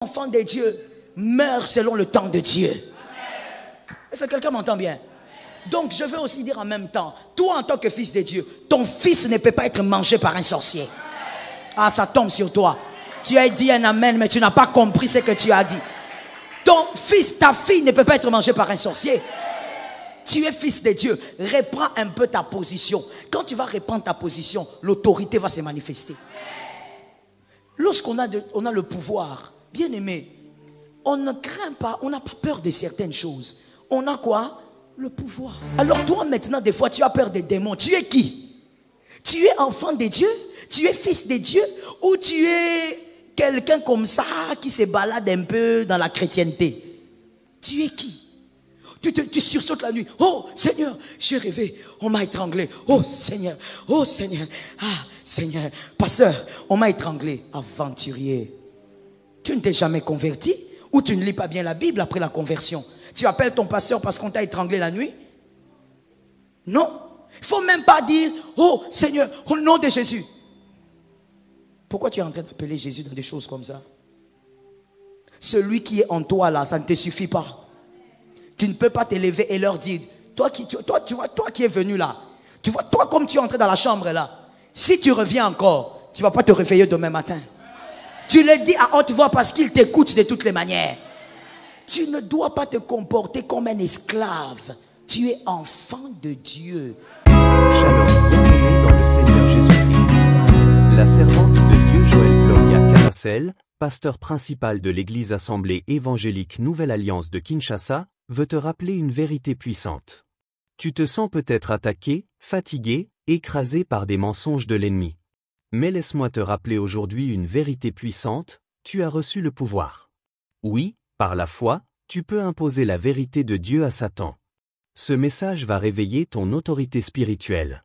Enfant de Dieu meurt selon le temps de Dieu. Est-ce que quelqu'un m'entend bien? Donc je veux aussi dire en même temps, toi en tant que fils de Dieu, ton fils ne peut pas être mangé par un sorcier. Ah, ça tombe sur toi. Tu as dit un amen, mais tu n'as pas compris ce que tu as dit. Ton fils, ta fille ne peut pas être mangée par un sorcier. Tu es fils de Dieu. Reprends un peu ta position. Quand tu vas reprendre ta position, l'autorité va se manifester. Lorsqu'on a le pouvoir, bien aimé, on ne craint pas, on n'a pas peur de certaines choses. On a quoi? Le pouvoir. Alors toi maintenant, des fois, tu as peur des démons. Tu es qui? Tu es enfant de Dieu? Tu es fils de Dieu? Ou tu es quelqu'un comme ça qui se balade un peu dans la chrétienté? Tu es qui? Tu sursautes la nuit. Oh Seigneur, j'ai rêvé, on m'a étranglé. Oh Seigneur, ah Seigneur, pasteur, on m'a étranglé. Aventurier, tu ne t'es jamais converti? Ou tu ne lis pas bien la Bible après la conversion? Tu appelles ton pasteur parce qu'on t'a étranglé la nuit? Non. Il ne faut même pas dire, oh Seigneur, au nom de Jésus. Pourquoi tu es en train d'appeler Jésus dans des choses comme ça? Celui qui est en toi là, ça ne te suffit pas. Tu ne peux pas te lever et leur dire, toi qui es venu là, tu vois, toi comme tu es entré dans la chambre là, si tu reviens encore, tu ne vas pas te réveiller demain matin. Tu le dis à haute voix parce qu'il t'écoute de toutes les manières. Tu ne dois pas te comporter comme un esclave. Tu es enfant de Dieu. Shalom, bienvenue dans le Seigneur Jésus-Christ. La servante de Dieu Joël Gloria Caracel, pasteur principal de l'église assemblée évangélique Nouvelle Alliance de Kinshasa, veut te rappeler une vérité puissante. Tu te sens peut-être attaqué, fatigué, écrasé par des mensonges de l'ennemi. Mais laisse-moi te rappeler aujourd'hui une vérité puissante, tu as reçu le pouvoir. Oui, par la foi, tu peux imposer la vérité de Dieu à Satan. Ce message va réveiller ton autorité spirituelle.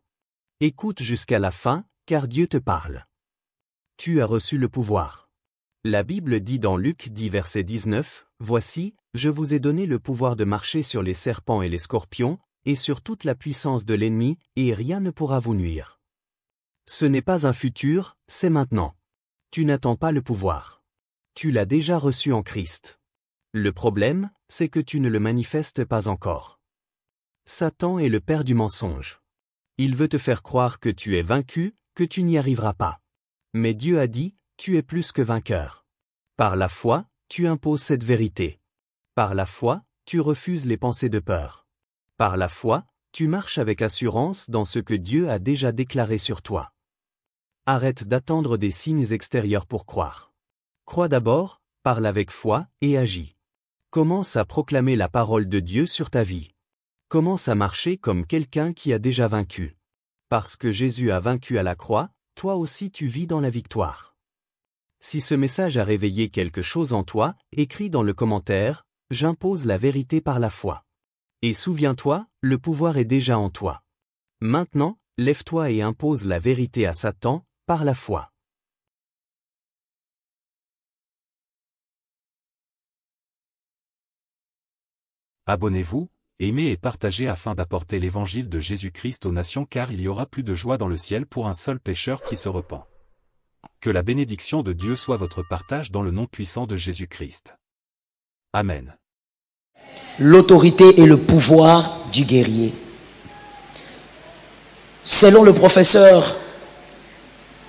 Écoute jusqu'à la fin, car Dieu te parle. Tu as reçu le pouvoir. La Bible dit dans Luc 10 verset 19, « Voici, je vous ai donné le pouvoir de marcher sur les serpents et les scorpions, et sur toute la puissance de l'ennemi, et rien ne pourra vous nuire. » Ce n'est pas un futur, c'est maintenant. Tu n'attends pas le pouvoir. Tu l'as déjà reçu en Christ. Le problème, c'est que tu ne le manifestes pas encore. Satan est le père du mensonge. Il veut te faire croire que tu es vaincu, que tu n'y arriveras pas. Mais Dieu a dit, tu es plus que vainqueur. Par la foi, tu imposes cette vérité. Par la foi, tu refuses les pensées de peur. Par la foi, tu marches avec assurance dans ce que Dieu a déjà déclaré sur toi. Arrête d'attendre des signes extérieurs pour croire. Crois d'abord, parle avec foi et agis. Commence à proclamer la parole de Dieu sur ta vie. Commence à marcher comme quelqu'un qui a déjà vaincu. Parce que Jésus a vaincu à la croix, toi aussi tu vis dans la victoire. Si ce message a réveillé quelque chose en toi, écris dans le commentaire, « J'impose la vérité par la foi ». Et souviens-toi, le pouvoir est déjà en toi. Maintenant, lève-toi et impose la vérité à Satan, par la foi. Abonnez-vous, aimez et partagez afin d'apporter l'évangile de Jésus-Christ aux nations, car il y aura plus de joie dans le ciel pour un seul pécheur qui se repent. Que la bénédiction de Dieu soit votre partage dans le nom puissant de Jésus-Christ. Amen. L'autorité et le pouvoir du guerrier. Selon le professeur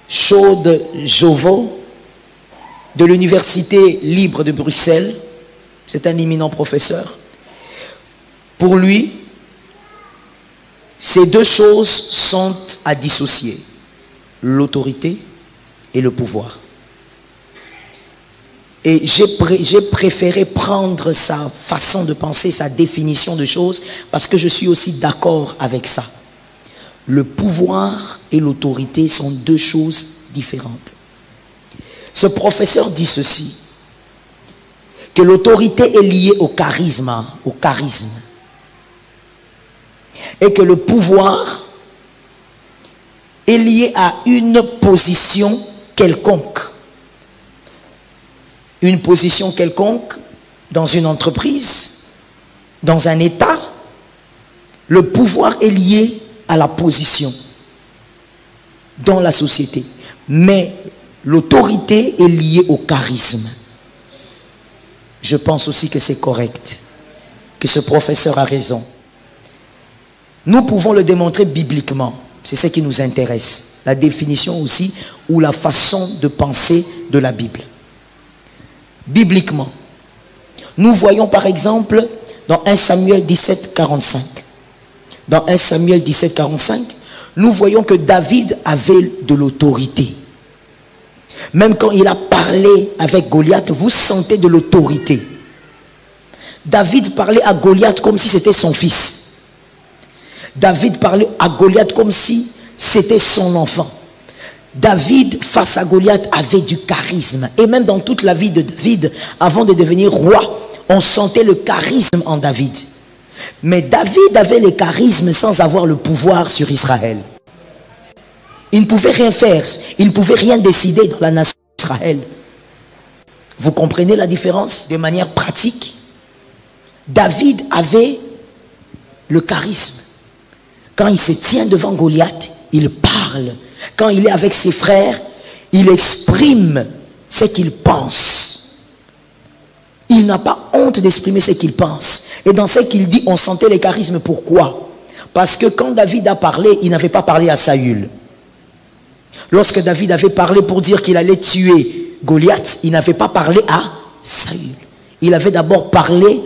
Chaude Jovo de l'Université libre de Bruxelles, c'est un éminent professeur, pour lui, ces deux choses sont à dissocier, l'autorité et le pouvoir. Et j'ai préféré prendre sa façon de penser, sa définition de choses, parce que je suis aussi d'accord avec ça. Le pouvoir et l'autorité sont deux choses différentes. Ce professeur dit ceci, que l'autorité est liée au charisme, et que le pouvoir est lié à une position quelconque. Une position quelconque dans une entreprise, dans un État. Le pouvoir est lié à la position dans la société. Mais l'autorité est liée au charisme. je pense aussi que c'est correct, que ce professeur a raison. Nous pouvons le démontrer bibliquement. C'est ce qui nous intéresse. La définition aussi ou la façon de penser de la Bible. Bibliquement, nous voyons par exemple dans 1 Samuel 17, 45. Dans 1 Samuel 17, 45, nous voyons que David avait de l'autorité. Même quand il a parlé avec Goliath, vous sentez de l'autorité. David parlait à Goliath comme si c'était son fils. David parlait à Goliath comme si c'était son enfant. David, face à Goliath, avait du charisme. Et même dans toute la vie de David, avant de devenir roi, on sentait le charisme en David. Mais David avait le charisme sans avoir le pouvoir sur Israël. Il ne pouvait rien faire. Il ne pouvait rien décider dans la nation d'Israël. Vous comprenez la différence de manière pratique? David avait le charisme. Quand il se tient devant Goliath, il parle. Quand il est avec ses frères, il exprime ce qu'il pense. Il n'a pas honte d'exprimer ce qu'il pense. Et dans ce qu'il dit, on sentait le charisme. Pourquoi? Parce que quand David a parlé, il n'avait pas parlé à Saül. Lorsque David avait parlé pour dire qu'il allait tuer Goliath, il n'avait pas parlé à Saül. Il avait d'abord parlé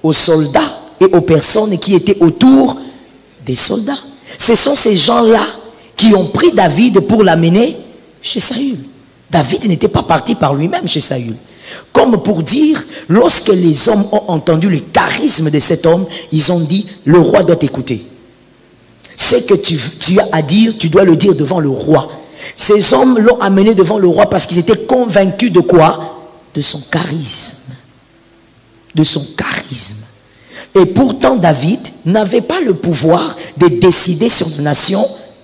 aux soldats et aux personnes qui étaient autour des soldats. Ce sont ces gens-là qui ont pris David pour l'amener chez Saül. David n'était pas parti par lui-même chez Saül. Comme pour dire, lorsque les hommes ont entendu le charisme de cet homme, ils ont dit, le roi doit t'écouter. Ce que tu as à dire, tu dois le dire devant le roi. Ces hommes l'ont amené devant le roi parce qu'ils étaient convaincus de quoi? De son charisme. De son charisme. Et pourtant David n'avait pas le pouvoir de décider sur la nation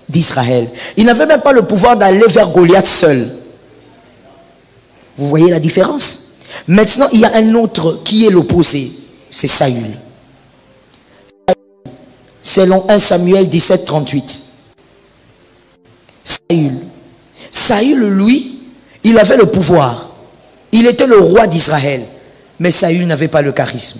d'Israël. Il n'avait même pas le pouvoir d'aller vers Goliath seul. Vous voyez la différence? Maintenant, il y a un autre qui est l'opposé. C'est Saül. Selon 1 Samuel 17, 38. Saül, lui, il avait le pouvoir. Il était le roi d'Israël. Mais Saül n'avait pas le charisme.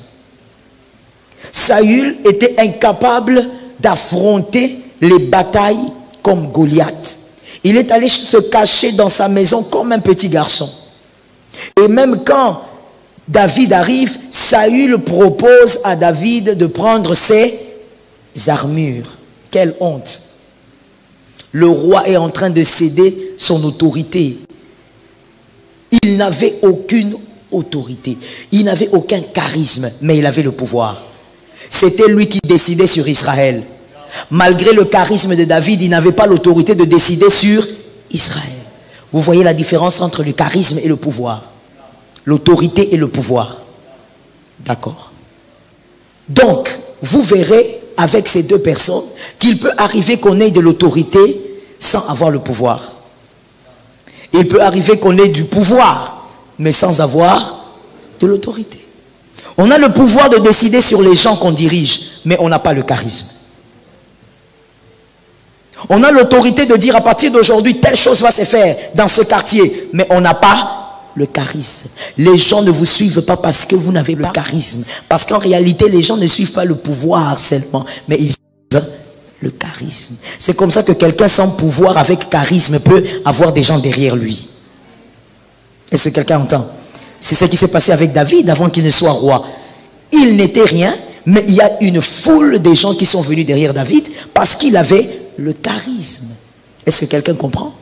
Saül était incapable d'affronter les batailles comme Goliath. Il est allé se cacher dans sa maison comme un petit garçon. Et même quand David arrive, Saül propose à David de prendre ses armures. Quelle honte! Le roi est en train de céder son autorité. Il n'avait aucune autorité. Il n'avait aucun charisme, mais il avait le pouvoir. C'était lui qui décidait sur Israël. Malgré le charisme de David, il n'avait pas l'autorité de décider sur Israël. Vous voyez la différence entre le charisme et le pouvoir. L'autorité et le pouvoir. D'accord. Donc, vous verrez avec ces deux personnes qu'il peut arriver qu'on ait de l'autorité sans avoir le pouvoir. Il peut arriver qu'on ait du pouvoir, mais sans avoir de l'autorité. On a le pouvoir de décider sur les gens qu'on dirige, mais on n'a pas le charisme. On a l'autorité de dire à partir d'aujourd'hui, telle chose va se faire dans ce quartier, mais on n'a pas le charisme. Les gens ne vous suivent pas parce que vous n'avez pas le charisme. Parce qu'en réalité, les gens ne suivent pas le pouvoir seulement, mais ils suivent le charisme. C'est comme ça que quelqu'un sans pouvoir avec charisme peut avoir des gens derrière lui. Est-ce que quelqu'un entend? C'est ce qui s'est passé avec David avant qu'il ne soit roi. Il n'était rien, mais il y a une foule de gens qui sont venus derrière David parce qu'il avait le charisme. Est-ce que quelqu'un comprend?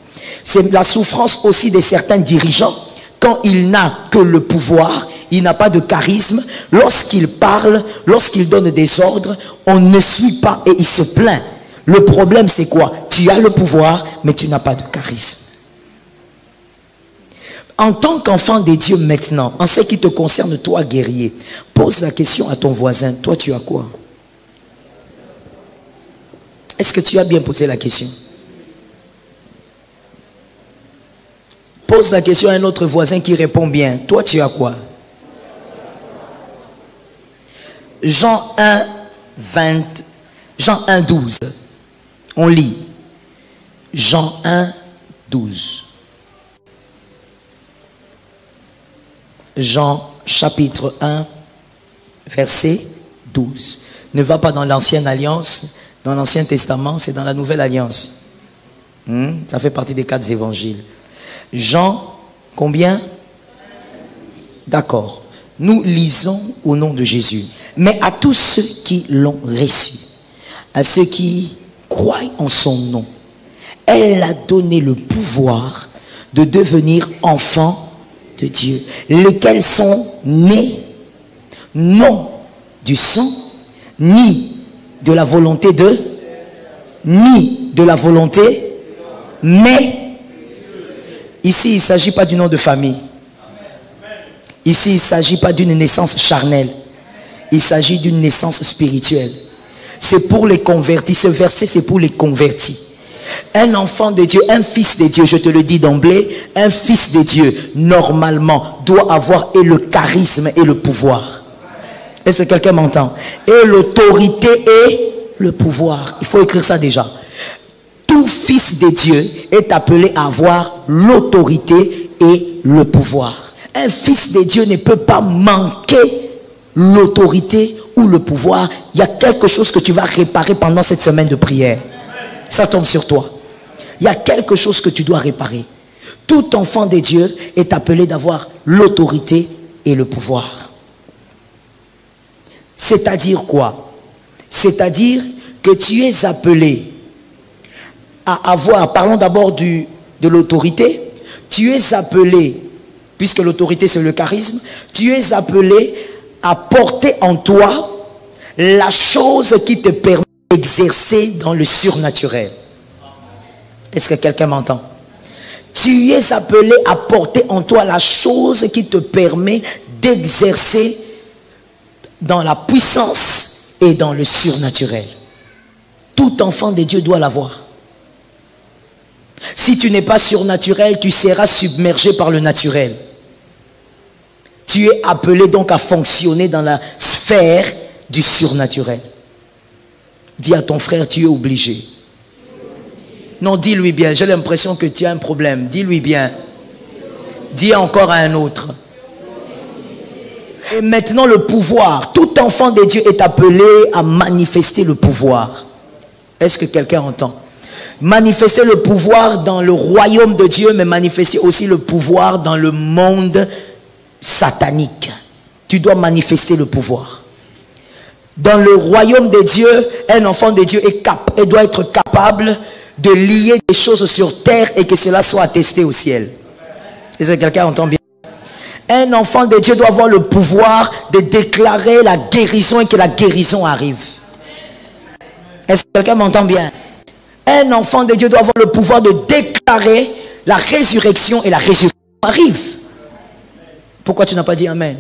C'est la souffrance aussi de certains dirigeants. Quand il n'a que le pouvoir, il n'a pas de charisme. Lorsqu'il parle, lorsqu'il donne des ordres, on ne suit pas et il se plaint. Le problème c'est quoi? Tu as le pouvoir, mais tu n'as pas de charisme. En tant qu'enfant de Dieu maintenant, en ce qui te concerne, toi guerrier, pose la question à ton voisin, toi tu as quoi? Est-ce que tu as bien posé la question? Pose la question à un autre voisin qui répond bien, toi tu as quoi? Jean 1, 12. On lit. Jean 1, 12. Jean chapitre 1, verset 12. Ne va pas dans l'ancienne alliance, dans l'Ancien Testament, c'est dans la Nouvelle Alliance. Ça fait partie des 4 évangiles. Jean, combien? D'accord. Nous lisons au nom de Jésus. Mais à tous ceux qui l'ont reçu, à ceux qui croient en son nom, elle a donné le pouvoir de devenir enfants de Dieu, lesquels sont nés non du sang, ni de la volonté mais ici il ne s'agit pas du nom de famille. Ici il ne s'agit pas d'une naissance charnelle. Il s'agit d'une naissance spirituelle. C'est pour les convertis. Ce verset c'est pour les convertis. Un enfant de Dieu, un fils de Dieu, je te le dis d'emblée, un fils de Dieu normalement doit avoir et le charisme et le pouvoir. Est-ce que quelqu'un m'entend? Et l'autorité et le pouvoir. Il faut écrire ça déjà. Tout fils de Dieu est appelé à avoir l'autorité et le pouvoir. Un fils de Dieu ne peut pas manquer l'autorité ou le pouvoir. Il y a quelque chose que tu vas réparer pendant cette semaine de prière. Ça tombe sur toi. Il y a quelque chose que tu dois réparer. Tout enfant de Dieu est appelé d'avoir l'autorité et le pouvoir. C'est-à-dire quoi? C'est-à-dire que tu es appelé à avoir, parlons d'abord de l'autorité, tu es appelé, puisque l'autorité c'est le charisme, tu es appelé à porter en toi la chose qui te permet d'exercer dans le surnaturel. Est-ce que quelqu'un m'entend? Tu es appelé à porter en toi la chose qui te permet d'exercer dans la puissance et dans le surnaturel. Tout enfant de Dieu doit l'avoir. Si tu n'es pas surnaturel, tu seras submergé par le naturel. Tu es appelé donc à fonctionner dans la sphère du surnaturel. Dis à ton frère, tu es obligé. Non, dis-lui bien, j'ai l'impression que tu as un problème. Dis-lui bien. Dis encore à un autre. Et maintenant le pouvoir. Tout enfant de Dieu est appelé à manifester le pouvoir. Est-ce que quelqu'un entend? Manifester le pouvoir dans le royaume de Dieu, mais manifester aussi le pouvoir dans le monde satanique. Tu dois manifester le pouvoir. Dans le royaume de Dieu, un enfant de Dieu doit être capable de lier des choses sur terre et que cela soit attesté au ciel. Est-ce que quelqu'un entend bien? Un enfant de Dieu doit avoir le pouvoir de déclarer la guérison et que la guérison arrive. Est-ce que quelqu'un m'entend bien? Un enfant de Dieu doit avoir le pouvoir de déclarer la résurrection et la résurrection arrive. Pourquoi tu n'as pas dit amen?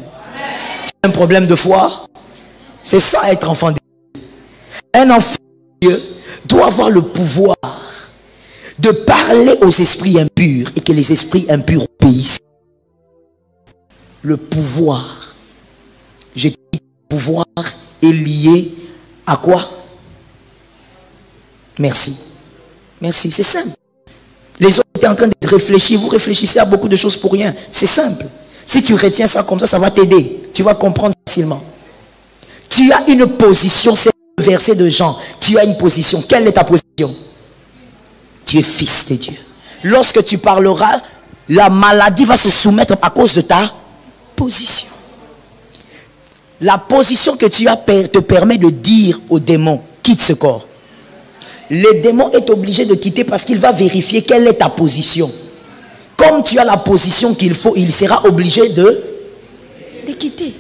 Tu as un problème de foi? C'est ça être enfant de Dieu. Un enfant de Dieu doit avoir le pouvoir de parler aux esprits impurs et que les esprits impurs obéissent. Le pouvoir. Je dis le pouvoir est lié à quoi? Merci. Merci, c'est simple. Les autres étaient en train de réfléchir. Vous réfléchissez à beaucoup de choses pour rien. C'est simple. Si tu retiens ça comme ça va t'aider. Tu vas comprendre facilement. Tu as une position, c'est le verset de Jean. Tu as une position. Quelle est ta position? Tu es fils de Dieu. Lorsque tu parleras, la maladie va se soumettre à cause de ta position. La position que tu as te permet de dire au démon, quitte ce corps. Le démon est obligé de quitter parce qu'il va vérifier quelle est ta position. Comme tu as la position qu'il faut, il sera obligé de quitter.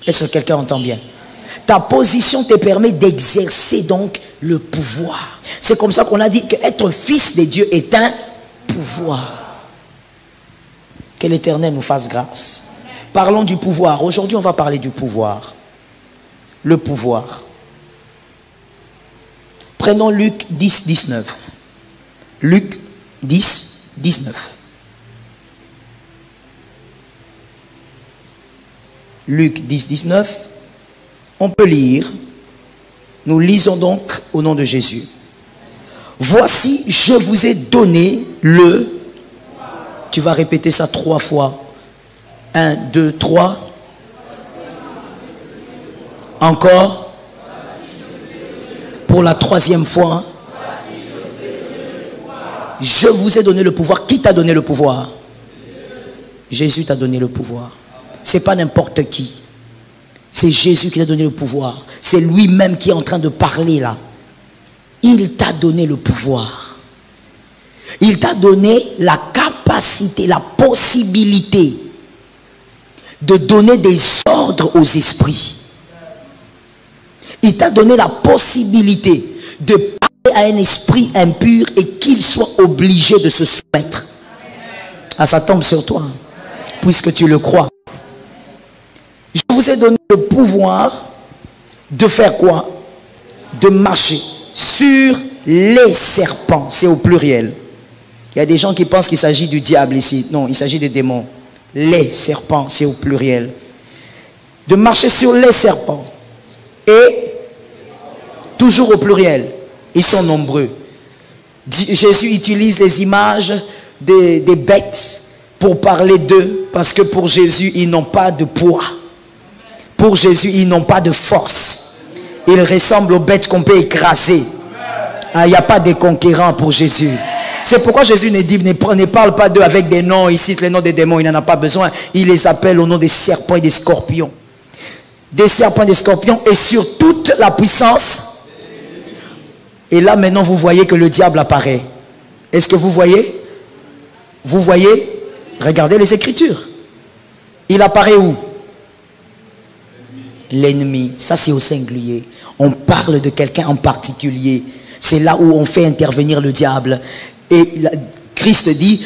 Est-ce que quelqu'un entend bien? Ta position te permet d'exercer donc le pouvoir. C'est comme ça qu'on a dit qu'être fils de Dieu est un pouvoir. Que l'Éternel nous fasse grâce. Parlons du pouvoir. Aujourd'hui, on va parler du pouvoir. Le pouvoir. Prenons Luc 10, 19. Luc 10, 19. Luc 10, 19. On peut lire. Nous lisons donc au nom de Jésus. Voici, je vous ai donné le... Tu vas répéter ça 3 fois. 1, 2, 3. Encore. Pour la 3e fois. Je vous ai donné le pouvoir. Qui t'a donné le pouvoir? Jésus t'a donné le pouvoir. C'est pas n'importe qui. C'est Jésus qui t'a donné le pouvoir. C'est lui-même qui est en train de parler là. Il t'a donné le pouvoir. Il t'a donné la capacité, la possibilité de donner des ordres aux esprits. Il t'a donné la possibilité de parler à un esprit impur et qu'il soit obligé de se soumettre. Ah, ça tombe sur toi, puisque tu le crois. Je vous ai donné le pouvoir de faire quoi? De marcher sur les serpents. C'est au pluriel. Il y a des gens qui pensent qu'il s'agit du diable ici. Non, il s'agit des démons. Les serpents, c'est au pluriel. De marcher sur les serpents. Et toujours au pluriel. Ils sont nombreux. Jésus utilise les images des bêtes pour parler d'eux. Parce que pour Jésus, ils n'ont pas de poids. Pour Jésus, ils n'ont pas de force. Ils ressemblent aux bêtes qu'on peut écraser. Il n'y a pas de conquérants pour Jésus. C'est pourquoi Jésus ne parle pas d'eux avec des noms. Il cite les noms des démons, il n'en a pas besoin. Il les appelle au nom des serpents et des scorpions. Des serpents et des scorpions et sur toute la puissance. Et là maintenant vous voyez que le diable apparaît. Est-ce que vous voyez? Vous voyez? Regardez les Écritures. Il apparaît où? L'ennemi. Ça c'est au singulier. On parle de quelqu'un en particulier. C'est là où on fait intervenir le diable. Et Christ dit,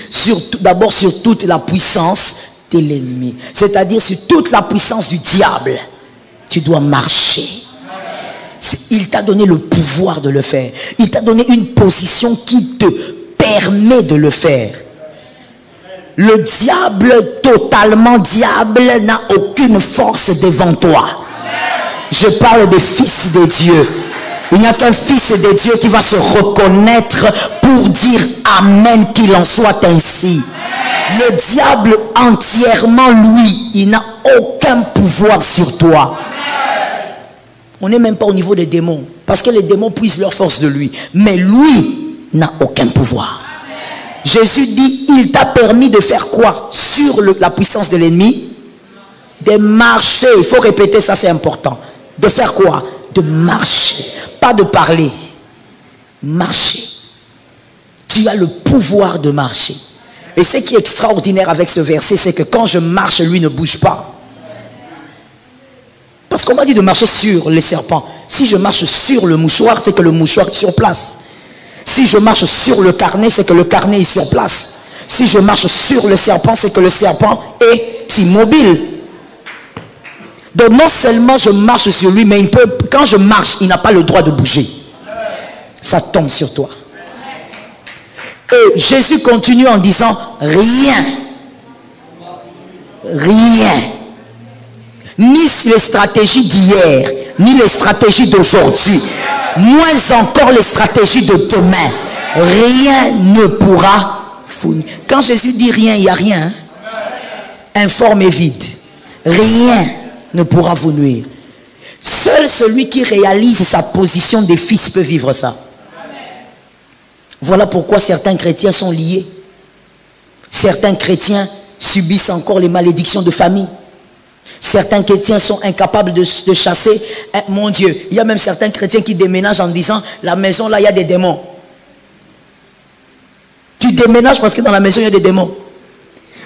d'abord sur toute la puissance de l'ennemi. C'est-à-dire sur toute la puissance du diable. Tu dois marcher. Il t'a donné le pouvoir de le faire. Il t'a donné une position qui te permet de le faire. Le diable, totalement diable, n'a aucune force devant toi. Je parle des fils de Dieu. Il n'y a qu'un fils de Dieu qui va se reconnaître pour dire Amen, qu'il en soit ainsi. Le diable entièrement, lui, il n'a aucun pouvoir sur toi. On n'est même pas au niveau des démons. Parce que les démons puisent leur force de lui. Mais lui n'a aucun pouvoir. Jésus dit, il t'a permis de faire quoi? Sur la puissance de l'ennemi? De marcher. Il faut répéter ça, c'est important. De faire quoi? De marcher. Pas de parler. Marcher. Tu as le pouvoir de marcher. Et ce qui est extraordinaire avec ce verset, c'est que quand je marche, lui ne bouge pas. Parce qu'on m'a dit de marcher sur les serpents. Si je marche sur le mouchoir, c'est que le mouchoir est sur place. Si je marche sur le carnet, c'est que le carnet est sur place. Si je marche sur le serpent, c'est que le serpent est immobile. Donc non seulement je marche sur lui, mais quand je marche, il n'a pas le droit de bouger. Ça tombe sur toi. Et Jésus continue en disant, rien, ni les stratégies d'hier, ni les stratégies d'aujourd'hui, moins encore les stratégies de demain, rien ne pourra vous. Quand Jésus dit rien, il n'y a rien. Informe et vide. Rien ne pourra vous nuire. Seul celui qui réalise sa position de fils peut vivre ça. Voilà pourquoi certains chrétiens sont liés. Certains chrétiens subissent encore les malédictions de famille. Certains chrétiens sont incapables de chasser. Mon Dieu, il y a même certains chrétiens qui déménagent en disant, la maison là, il y a des démons. Tu déménages parce que dans la maison, il y a des démons.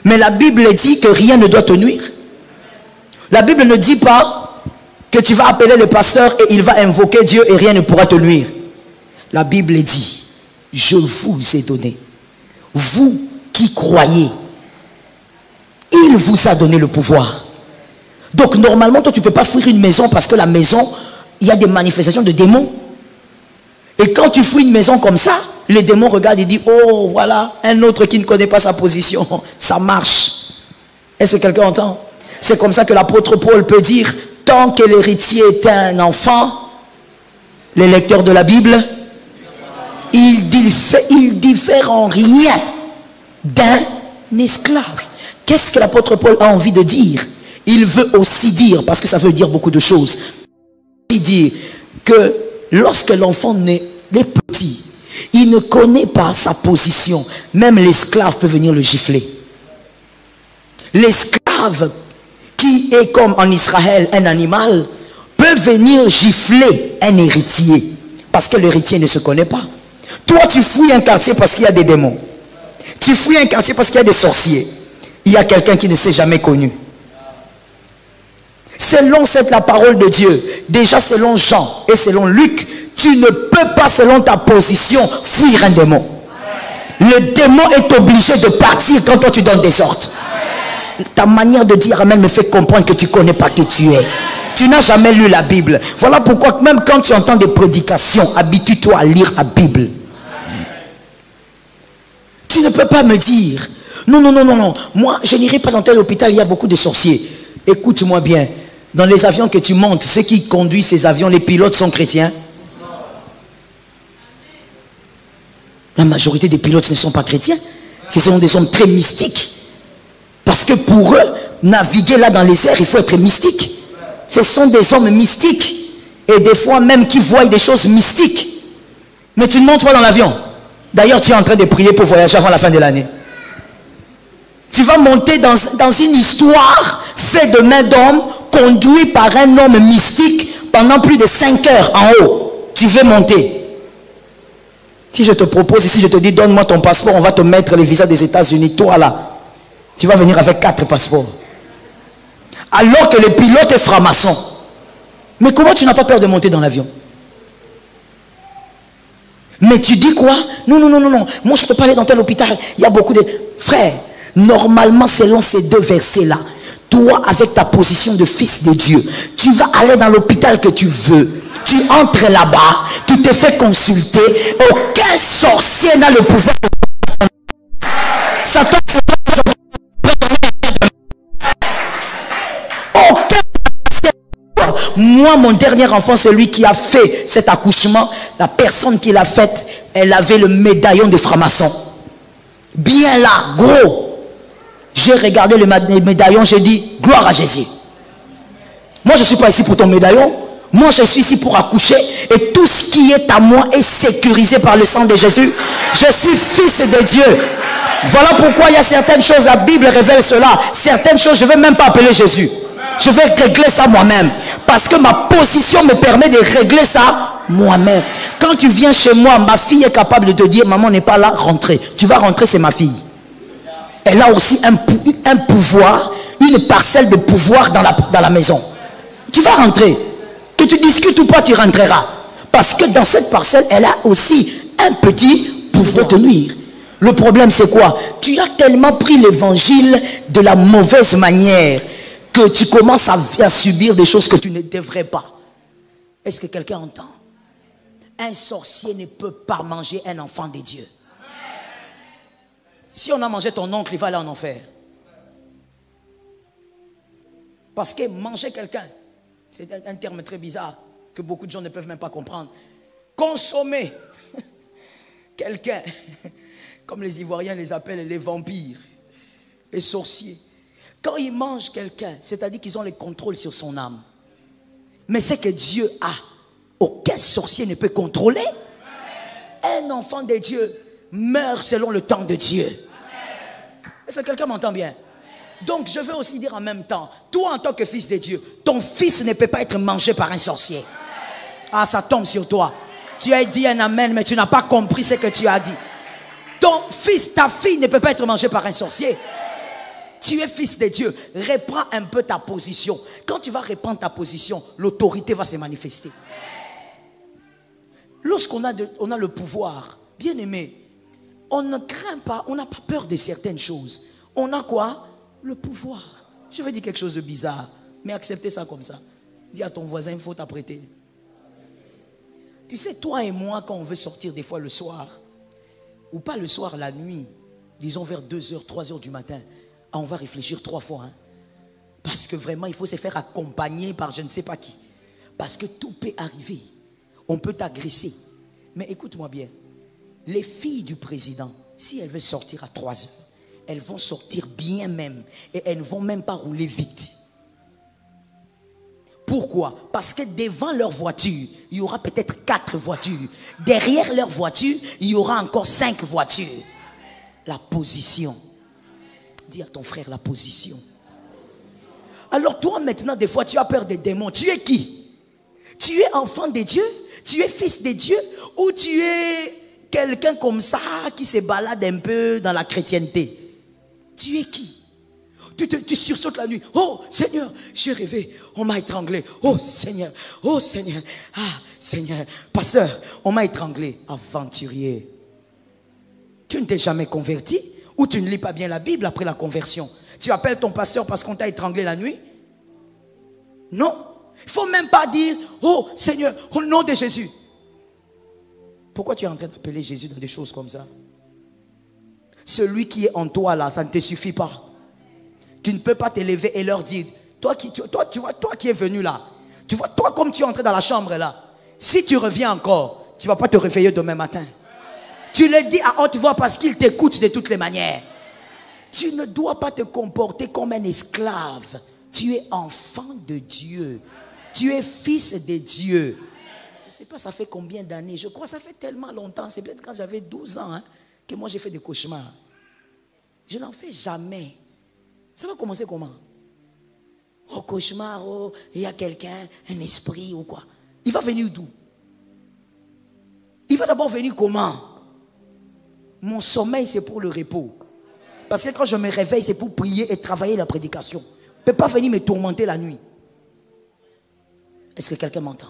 Mais la Bible dit que rien ne doit te nuire. La Bible ne dit pas que tu vas appeler le pasteur et il va invoquer Dieu et rien ne pourra te nuire. La Bible dit, je vous ai donné. Vous qui croyez, il vous a donné le pouvoir. Donc normalement, toi tu ne peux pas fuir une maison parce que la maison, il y a des manifestations de démons. Et quand tu fuis une maison comme ça, les démons regardent et disent, oh voilà, un autre qui ne connaît pas sa position, ça marche. Est-ce que quelqu'un entend? C'est comme ça que l'apôtre Paul peut dire, tant que l'héritier est un enfant, les lecteurs de la Bible, il diffère en rien d'un esclave. Qu'est-ce que l'apôtre Paul a envie de dire? Il veut aussi dire, parce que ça veut dire beaucoup de choses, il dit que lorsque l'enfant est petit, il ne connaît pas sa position. Même l'esclave peut venir le gifler. L'esclave qui est comme en Israël un animal peut venir gifler un héritier parce que l'héritier ne se connaît pas. Toi tu fouilles un quartier parce qu'il y a des démons. Tu fouilles un quartier parce qu'il y a des sorciers. Il y a quelqu'un qui ne s'est jamais connu. Selon la parole de Dieu, déjà selon Jean et selon Luc, tu ne peux pas selon ta position fuir un démon. Le démon est obligé de partir quand toi tu donnes des ordres. Ta manière de dire amen me fait comprendre que tu ne connais pas qui tu es. Tu n'as jamais lu la Bible. Voilà pourquoi même quand tu entends des prédications, habitue-toi à lire la Bible. Tu ne peux pas me dire non, non, non, non, non. Moi, je n'irai pas dans tel hôpital, il y a beaucoup de sorciers. Écoute-moi bien. Dans les avions que tu montes, ceux qui conduisent ces avions, les pilotes sont chrétiens. La majorité des pilotes ne sont pas chrétiens. Ce sont des hommes très mystiques. Parce que pour eux, naviguer là dans les airs, il faut être mystique. Ce sont des hommes mystiques. Et des fois même qui voient des choses mystiques. Mais tu ne montes pas dans l'avion. D'ailleurs, tu es en train de prier pour voyager avant la fin de l'année. Tu vas monter dans une histoire faite de main d'homme, conduit par un homme mystique pendant plus de 5 heures en haut. Tu veux monter. Si je te propose, si je te dis donne-moi ton passeport, on va te mettre le visa des États-Unis, toi là, tu vas venir avec 4 passeports. Alors que le pilote est franc-maçon. Mais comment tu n'as pas peur de monter dans l'avion? Mais tu dis quoi? Non, non, non, non, non. Moi, je ne peux pas aller dans tel hôpital. Il y a beaucoup de... Frère, normalement, selon ces 2 versets-là, toi, avec ta position de fils de Dieu, tu vas aller dans l'hôpital que tu veux. Tu entres là-bas, tu te fais consulter. Aucun sorcier n'a le pouvoir de... Satan ne peut pas... Moi, mon dernier enfant, c'est lui qui a fait cet accouchement. La personne qui l'a fait, elle avait le médaillon de franc-maçon. Bien là, gros. J'ai regardé le médaillon, j'ai dit, gloire à Jésus. Moi, je ne suis pas ici pour ton médaillon. Moi, je suis ici pour accoucher. Et tout ce qui est à moi est sécurisé par le sang de Jésus. Je suis fils de Dieu. Voilà pourquoi il y a certaines choses, la Bible révèle cela. Certaines choses, je ne vais même pas appeler Jésus. Je vais régler ça moi-même. Parce que ma position me permet de régler ça moi-même. Quand tu viens chez moi, ma fille est capable de te dire, maman n'est pas là, rentrez. Tu vas rentrer, c'est ma fille. Elle a aussi un pouvoir, une parcelle de pouvoir dans la maison. Tu vas rentrer. Que tu discutes ou pas, tu rentreras. Parce que dans cette parcelle, elle a aussi un petit pouvoir de te nuire. Le problème, c'est quoi? Tu as tellement pris l'évangile de la mauvaise manière que tu commences à subir des choses que tu ne devrais pas. Est-ce que quelqu'un entend? Un sorcier ne peut pas manger un enfant de Dieu. Si on a mangé ton oncle, il va aller en enfer. Parce que manger quelqu'un, c'est un terme très bizarre que beaucoup de gens ne peuvent même pas comprendre. Consommer quelqu'un, comme les Ivoiriens les appellent les vampires, les sorciers. Quand ils mangent quelqu'un, c'est-à-dire qu'ils ont le contrôle sur son âme. Mais c'est que Dieu a. Aucun sorcier ne peut contrôler. Un enfant de Dieu meurt selon le temps de Dieu. Est-ce que quelqu'un m'entend bien? Donc je veux aussi dire en même temps, toi en tant que fils de Dieu, ton fils ne peut pas être mangé par un sorcier. Ah, ça tombe sur toi. Tu as dit un amen, mais tu n'as pas compris ce que tu as dit. Ton fils, ta fille ne peut pas être mangée par un sorcier. Tu es fils de Dieu. Reprends un peu ta position. Quand tu vas reprendre ta position, l'autorité va se manifester. Lorsqu'on a le pouvoir, bien aimé, on ne craint pas, on n'a pas peur de certaines choses. On a quoi? Le pouvoir. Je vais dire quelque chose de bizarre, mais acceptez ça comme ça. Dis à ton voisin, il faut t'apprêter. Tu sais, toi et moi, quand on veut sortir des fois le soir, ou pas le soir, la nuit, disons vers 2h, 3h du matin, on va réfléchir 3 fois. Hein? Parce que vraiment, il faut se faire accompagner par je ne sais pas qui. Parce que tout peut arriver. On peut t'agresser. Mais écoute-moi bien. Les filles du président, si elles veulent sortir à 3h, elles vont sortir bien même. Et elles ne vont même pas rouler vite. Pourquoi? Parce que devant leur voiture, il y aura peut-être 4 voitures. Derrière leur voiture, il y aura encore 5 voitures. La position. Dis à ton frère la position. Alors toi maintenant, des fois, tu as peur des démons. Tu es qui? Tu es enfant de Dieu? Tu es fils de Dieu? Ou tu es quelqu'un comme ça qui se balade un peu dans la chrétienté? Tu es qui? Tu sursautes la nuit. Oh Seigneur, j'ai rêvé, on m'a étranglé. Oh Seigneur, ah Seigneur, pasteur, on m'a étranglé. Aventurier. Tu ne t'es jamais converti? Ou tu ne lis pas bien la Bible après la conversion? Tu appelles ton pasteur parce qu'on t'a étranglé la nuit? Non. Il ne faut même pas dire, oh Seigneur, au nom de Jésus. Pourquoi tu es en train d'appeler Jésus dans des choses comme ça? Celui qui est en toi là, ça ne te suffit pas. Tu ne peux pas te lever et leur dire, toi qui es venu là, tu vois, toi comme tu es entré dans la chambre là, si tu reviens encore, tu ne vas pas te réveiller demain matin. Tu le dis à haute voix parce qu'il t'écoute de toutes les manières. Tu ne dois pas te comporter comme un esclave. Tu es enfant de Dieu. Tu es fils de Dieu. Je ne sais pas ça fait combien d'années. Je crois que ça fait tellement longtemps. C'est peut-être quand j'avais 12 ans que moi j'ai fait des cauchemars. Je n'en fais jamais. Ça va commencer comment? Oh, cauchemar, oh, il y a quelqu'un, un esprit ou quoi? Il va venir d'où? Il va d'abord venir comment? Mon sommeil, c'est pour le repos. Parce que quand je me réveille, c'est pour prier et travailler la prédication. Il ne peut pas venir me tourmenter la nuit. Est-ce que quelqu'un m'entend?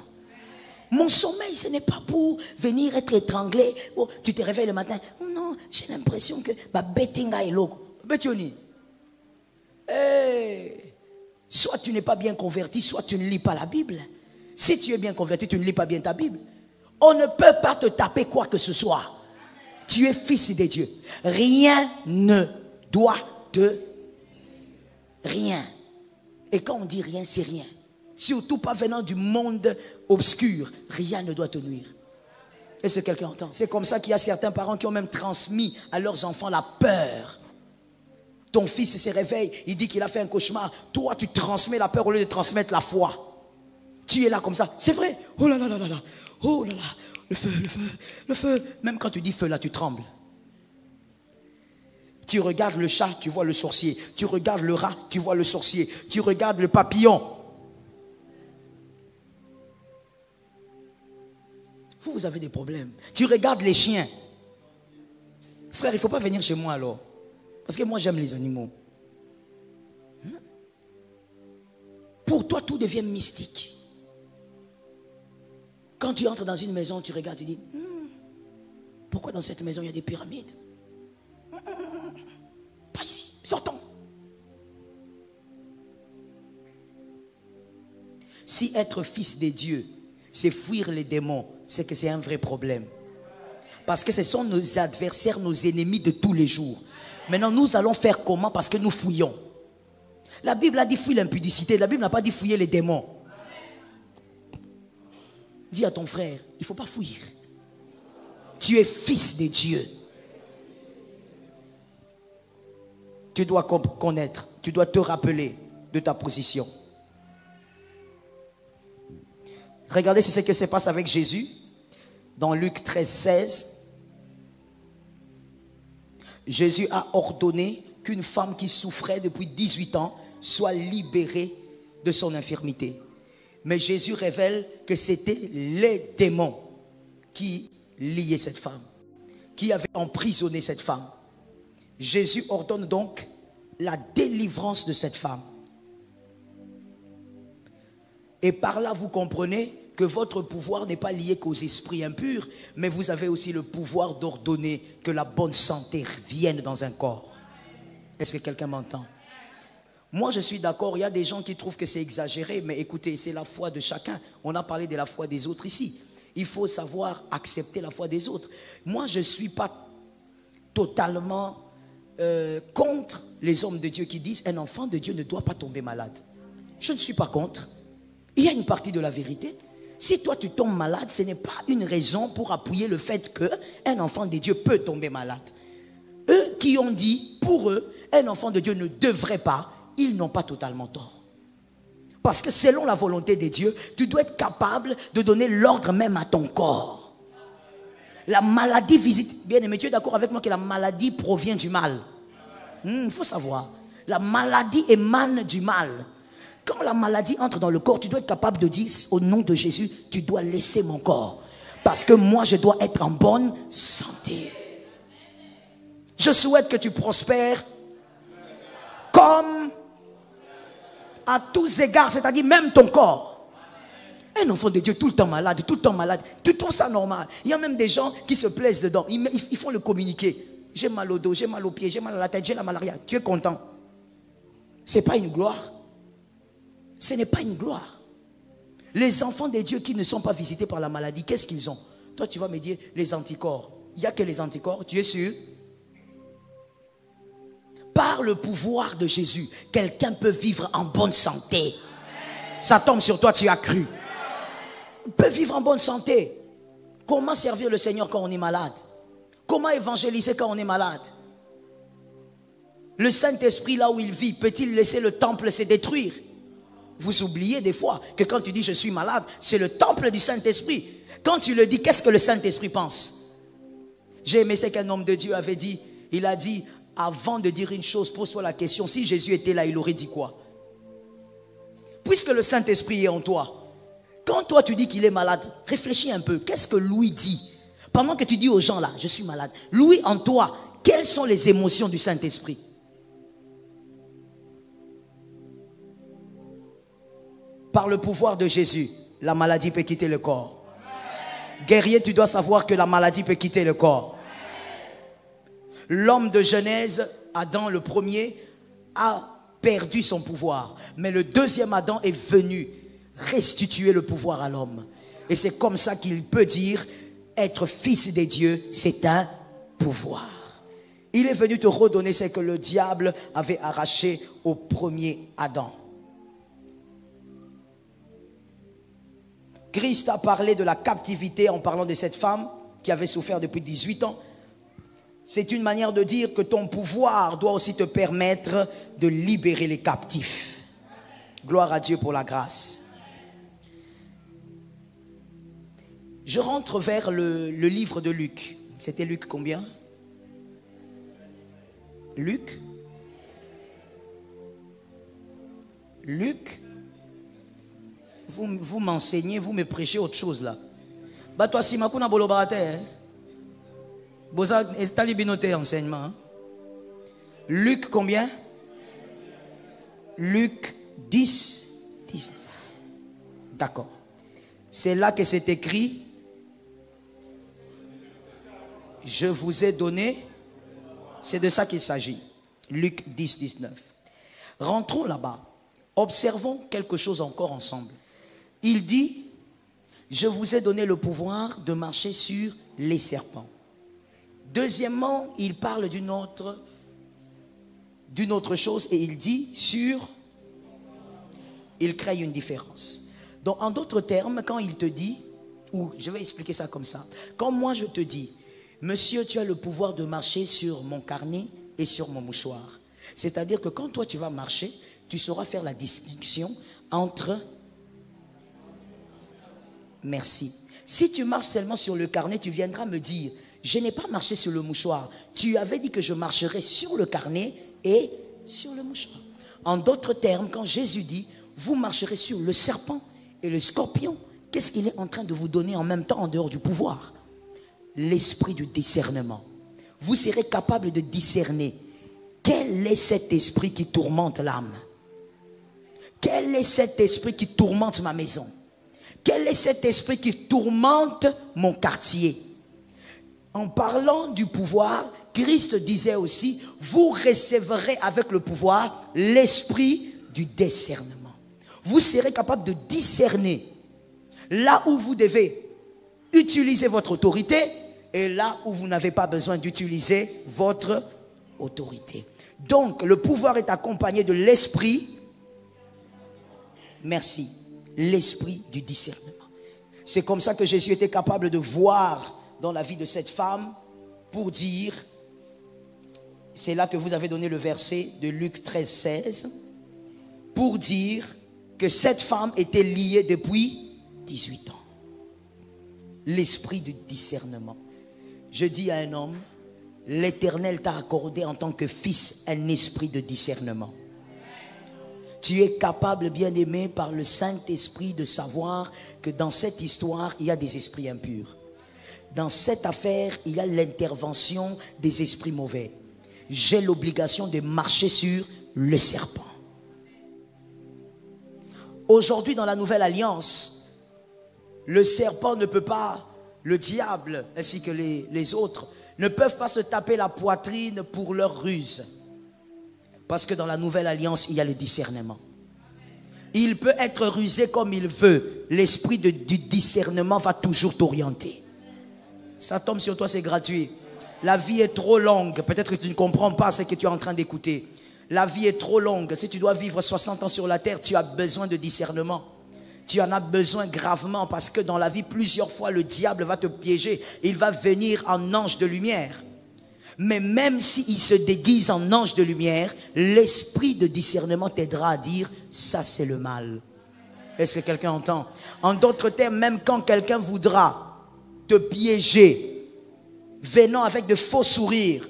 Mon sommeil, ce n'est pas pour venir être étranglé. Oh, tu te réveilles le matin. Non, j'ai l'impression que ma bettinga est loco. Betioni. Soit tu n'es pas bien converti, soit tu ne lis pas la Bible. Si tu es bien converti, tu ne lis pas bien ta Bible. On ne peut pas te taper quoi que ce soit. Tu es fils de Dieu. Rien ne doit te... Rien. Et quand on dit rien, c'est rien. Surtout pas venant du monde obscur. Rien ne doit te nuire. Est-ce que quelqu'un entend? C'est comme ça qu'il y a certains parents qui ont même transmis à leurs enfants la peur. Ton fils se réveille, il dit qu'il a fait un cauchemar. Toi, tu transmets la peur au lieu de transmettre la foi. Tu es là comme ça. C'est vrai. Oh là là là là là. Oh là là. Le feu, le feu, le feu. Même quand tu dis feu, là, tu trembles. Tu regardes le chat, tu vois le sorcier. Tu regardes le rat, tu vois le sorcier. Tu regardes le papillon. Vous avez des problèmes. Tu regardes les chiens. Frère, il ne faut pas venir chez moi alors. Parce que moi, j'aime les animaux. Pour toi, tout devient mystique. Quand tu entres dans une maison, tu regardes, tu dis, pourquoi dans cette maison, il y a des pyramides? Pas ici, sortons. Si être fils de Dieu, c'est fuir les démons, c'est que c'est un vrai problème. Parce que ce sont nos adversaires, nos ennemis de tous les jours. Maintenant, nous allons faire comment? Parce que nous fouillons. La Bible a dit fouiller l'impudicité. La Bible n'a pas dit fouiller les démons. Dis à ton frère, il ne faut pas fuir. Tu es fils de Dieu. Tu dois connaître, tu dois te rappeler de ta position. Regardez ce qui se passe avec Jésus dans Luc 13, 16. Jésus a ordonné qu'une femme qui souffrait depuis 18 ans soit libérée de son infirmité. Mais Jésus révèle que c'était les démons qui liaient cette femme, qui avaient emprisonné cette femme. Jésus ordonne donc la délivrance de cette femme. Et par là, vous comprenez que votre pouvoir n'est pas lié qu'aux esprits impurs, mais vous avez aussi le pouvoir d'ordonner que la bonne santé revienne dans un corps. Est-ce que quelqu'un m'entend? Moi, je suis d'accord, il y a des gens qui trouvent que c'est exagéré, mais écoutez, c'est la foi de chacun. On a parlé de la foi des autres ici. Il faut savoir accepter la foi des autres. Moi, je ne suis pas totalement contre les hommes de Dieu qui disent un enfant de Dieu ne doit pas tomber malade. Je ne suis pas contre. Il y a une partie de la vérité. Si toi tu tombes malade, ce n'est pas une raison pour appuyer le fait qu'un enfant de Dieu peut tomber malade. qui ont dit, pour eux, un enfant de Dieu ne devrait pas, ils n'ont pas totalement tort. Parce que selon la volonté de Dieu, tu dois être capable de donner l'ordre même à ton corps. La maladie visite. Bien aimé, tu es d'accord avec moi que la maladie provient du mal. Il faut savoir. La maladie émane du mal. Quand la maladie entre dans le corps, tu dois être capable de dire au nom de Jésus, tu dois laisser mon corps. Parce que moi, je dois être en bonne santé. Je souhaite que tu prospères comme à tous égards, c'est-à-dire même ton corps. Un enfant de Dieu tout le temps malade, tu trouves ça normal? Il y a même des gens qui se plaisent dedans, ils font le communiqué. J'ai mal au dos, j'ai mal aux pieds, j'ai mal à la tête, j'ai la malaria. Tu es content? Ce n'est pas une gloire. Ce n'est pas une gloire. Les enfants de Dieu qui ne sont pas visités par la maladie, qu'est-ce qu'ils ont? Toi, tu vas me dire les anticorps. Il n'y a que les anticorps, tu es sûr? Par le pouvoir de Jésus, quelqu'un peut vivre en bonne santé. Ça tombe sur toi, tu as cru. Peut vivre en bonne santé. Comment servir le Seigneur quand on est malade? Comment évangéliser quand on est malade? Le Saint-Esprit, là où il vit, peut-il laisser le temple se détruire? Vous oubliez des fois que quand tu dis je suis malade, c'est le temple du Saint-Esprit. Quand tu le dis, qu'est-ce que le Saint-Esprit pense? J'ai aimé ce qu'un homme de Dieu avait dit. Il a dit, avant de dire une chose, pose-toi la question, si Jésus était là, il aurait dit quoi? Puisque le Saint-Esprit est en toi, quand toi tu dis qu'il est malade, réfléchis un peu, qu'est-ce que Louis dit? Pendant que tu dis aux gens là, je suis malade, Louis en toi, quelles sont les émotions du Saint-Esprit? Par le pouvoir de Jésus, la maladie peut quitter le corps. Guerrier, tu dois savoir que la maladie peut quitter le corps. L'homme de Genèse, Adam le premier, a perdu son pouvoir. Mais le deuxième Adam est venu restituer le pouvoir à l'homme. Et c'est comme ça qu'il peut dire, être fils de Dieu, c'est un pouvoir. Il est venu te redonner ce que le diable avait arraché au premier Adam. Christ a parlé de la captivité en parlant de cette femme qui avait souffert depuis 18 ans. C'est une manière de dire que ton pouvoir doit aussi te permettre de libérer les captifs. Gloire à Dieu pour la grâce. Je rentre vers le livre de Luc. C'était Luc combien? Luc? Luc? Vous m'enseignez, vous me prêchez autre chose là. Bah toi si makuna bolobate hein. Boza estali binoté enseignement. Luc combien? Luc 10, 19. D'accord. C'est là que c'est écrit. Je vous ai donné. C'est de ça qu'il s'agit. Luc 10, 19. Rentrons là-bas. Observons quelque chose encore ensemble. Il dit, je vous ai donné le pouvoir de marcher sur les serpents. Deuxièmement, il parle d'une autre chose et il dit il crée une différence. Donc en d'autres termes, quand il te dit, ou je vais expliquer ça comme ça, quand moi je te dis, monsieur, tu as le pouvoir de marcher sur mon carnet et sur mon mouchoir. C'est-à-dire que quand toi tu vas marcher, tu sauras faire la distinction entre... Merci. Si tu marches seulement sur le carnet, tu viendras me dire, je n'ai pas marché sur le mouchoir. Tu avais dit que je marcherais sur le carnet et sur le mouchoir. En d'autres termes, quand Jésus dit, vous marcherez sur le serpent et le scorpion, qu'est-ce qu'il est en train de vous donner en même temps en dehors du pouvoir? L'esprit du discernement. Vous serez capable de discerner quel est cet esprit qui tourmente l'âme. Quel est cet esprit qui tourmente ma maison? Quel est cet esprit qui tourmente mon quartier? En parlant du pouvoir, Christ disait aussi, vous recevrez avec le pouvoir l'esprit du discernement. Vous serez capable de discerner là où vous devez utiliser votre autorité et là où vous n'avez pas besoin d'utiliser votre autorité. Donc, le pouvoir est accompagné de l'esprit. Merci. L'esprit du discernement. C'est comme ça que Jésus était capable de voir dans la vie de cette femme pour dire, c'est là que vous avez donné le verset de Luc 13, 16, pour dire que cette femme était liée depuis 18 ans. L'esprit du discernement. Je dis à un homme, l'Éternel t'a accordé en tant que fils un esprit de discernement. Tu es capable, bien-aimé, par le Saint-Esprit de savoir que dans cette histoire, il y a des esprits impurs. Dans cette affaire, il y a l'intervention des esprits mauvais. J'ai l'obligation de marcher sur le serpent. Aujourd'hui, dans la nouvelle alliance, le serpent ne peut pas, le diable ainsi que les autres, ne peuvent pas se taper la poitrine pour leur ruse. Parce que dans la nouvelle alliance, il y a le discernement. Il peut être rusé comme il veut. L'esprit du discernement va toujours t'orienter. Ça tombe sur toi, c'est gratuit. La vie est trop longue. Peut-être que tu ne comprends pas ce que tu es en train d'écouter. La vie est trop longue. Si tu dois vivre 60 ans sur la terre, tu as besoin de discernement. Tu en as besoin gravement parce que dans la vie, plusieurs fois, le diable va te piéger. Il va venir en ange de lumière. Mais même s'il se déguise en ange de lumière, l'esprit de discernement t'aidera à dire, ça c'est le mal. Est-ce que quelqu'un entend? En d'autres termes, même quand quelqu'un voudra te piéger, venant avec de faux sourires,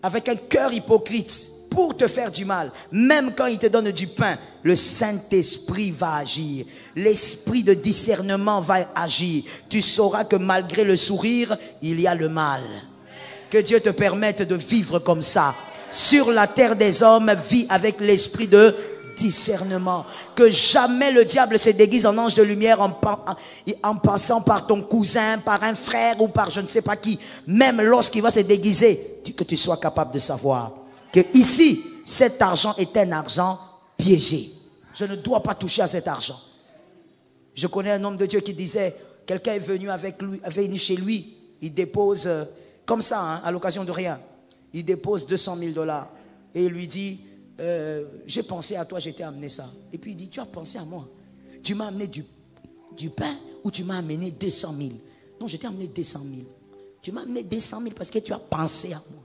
avec un cœur hypocrite, pour te faire du mal, même quand il te donne du pain, le Saint-Esprit va agir. L'esprit de discernement va agir. Tu sauras que malgré le sourire, il y a le mal. Que Dieu te permette de vivre comme ça. Sur la terre des hommes, vis avec l'esprit de discernement. Que jamais le diable se déguise en ange de lumière en passant par ton cousin, par un frère ou par je ne sais pas qui. Même lorsqu'il va se déguiser, que tu sois capable de savoir que ici, cet argent est un argent piégé. Je ne dois pas toucher à cet argent. Je connais un homme de Dieu qui disait, quelqu'un est venu venu chez lui, il dépose comme ça, hein, à l'occasion de rien. Il dépose 200 000 $ et il lui dit, j'ai pensé à toi, j'ai t'ai amené ça. Et puis il dit, tu as pensé à moi. Tu m'as amené du pain ou tu m'as amené 200 000? Non, je t'ai amené 200 000. Tu m'as amené 200 000 parce que tu as pensé à moi.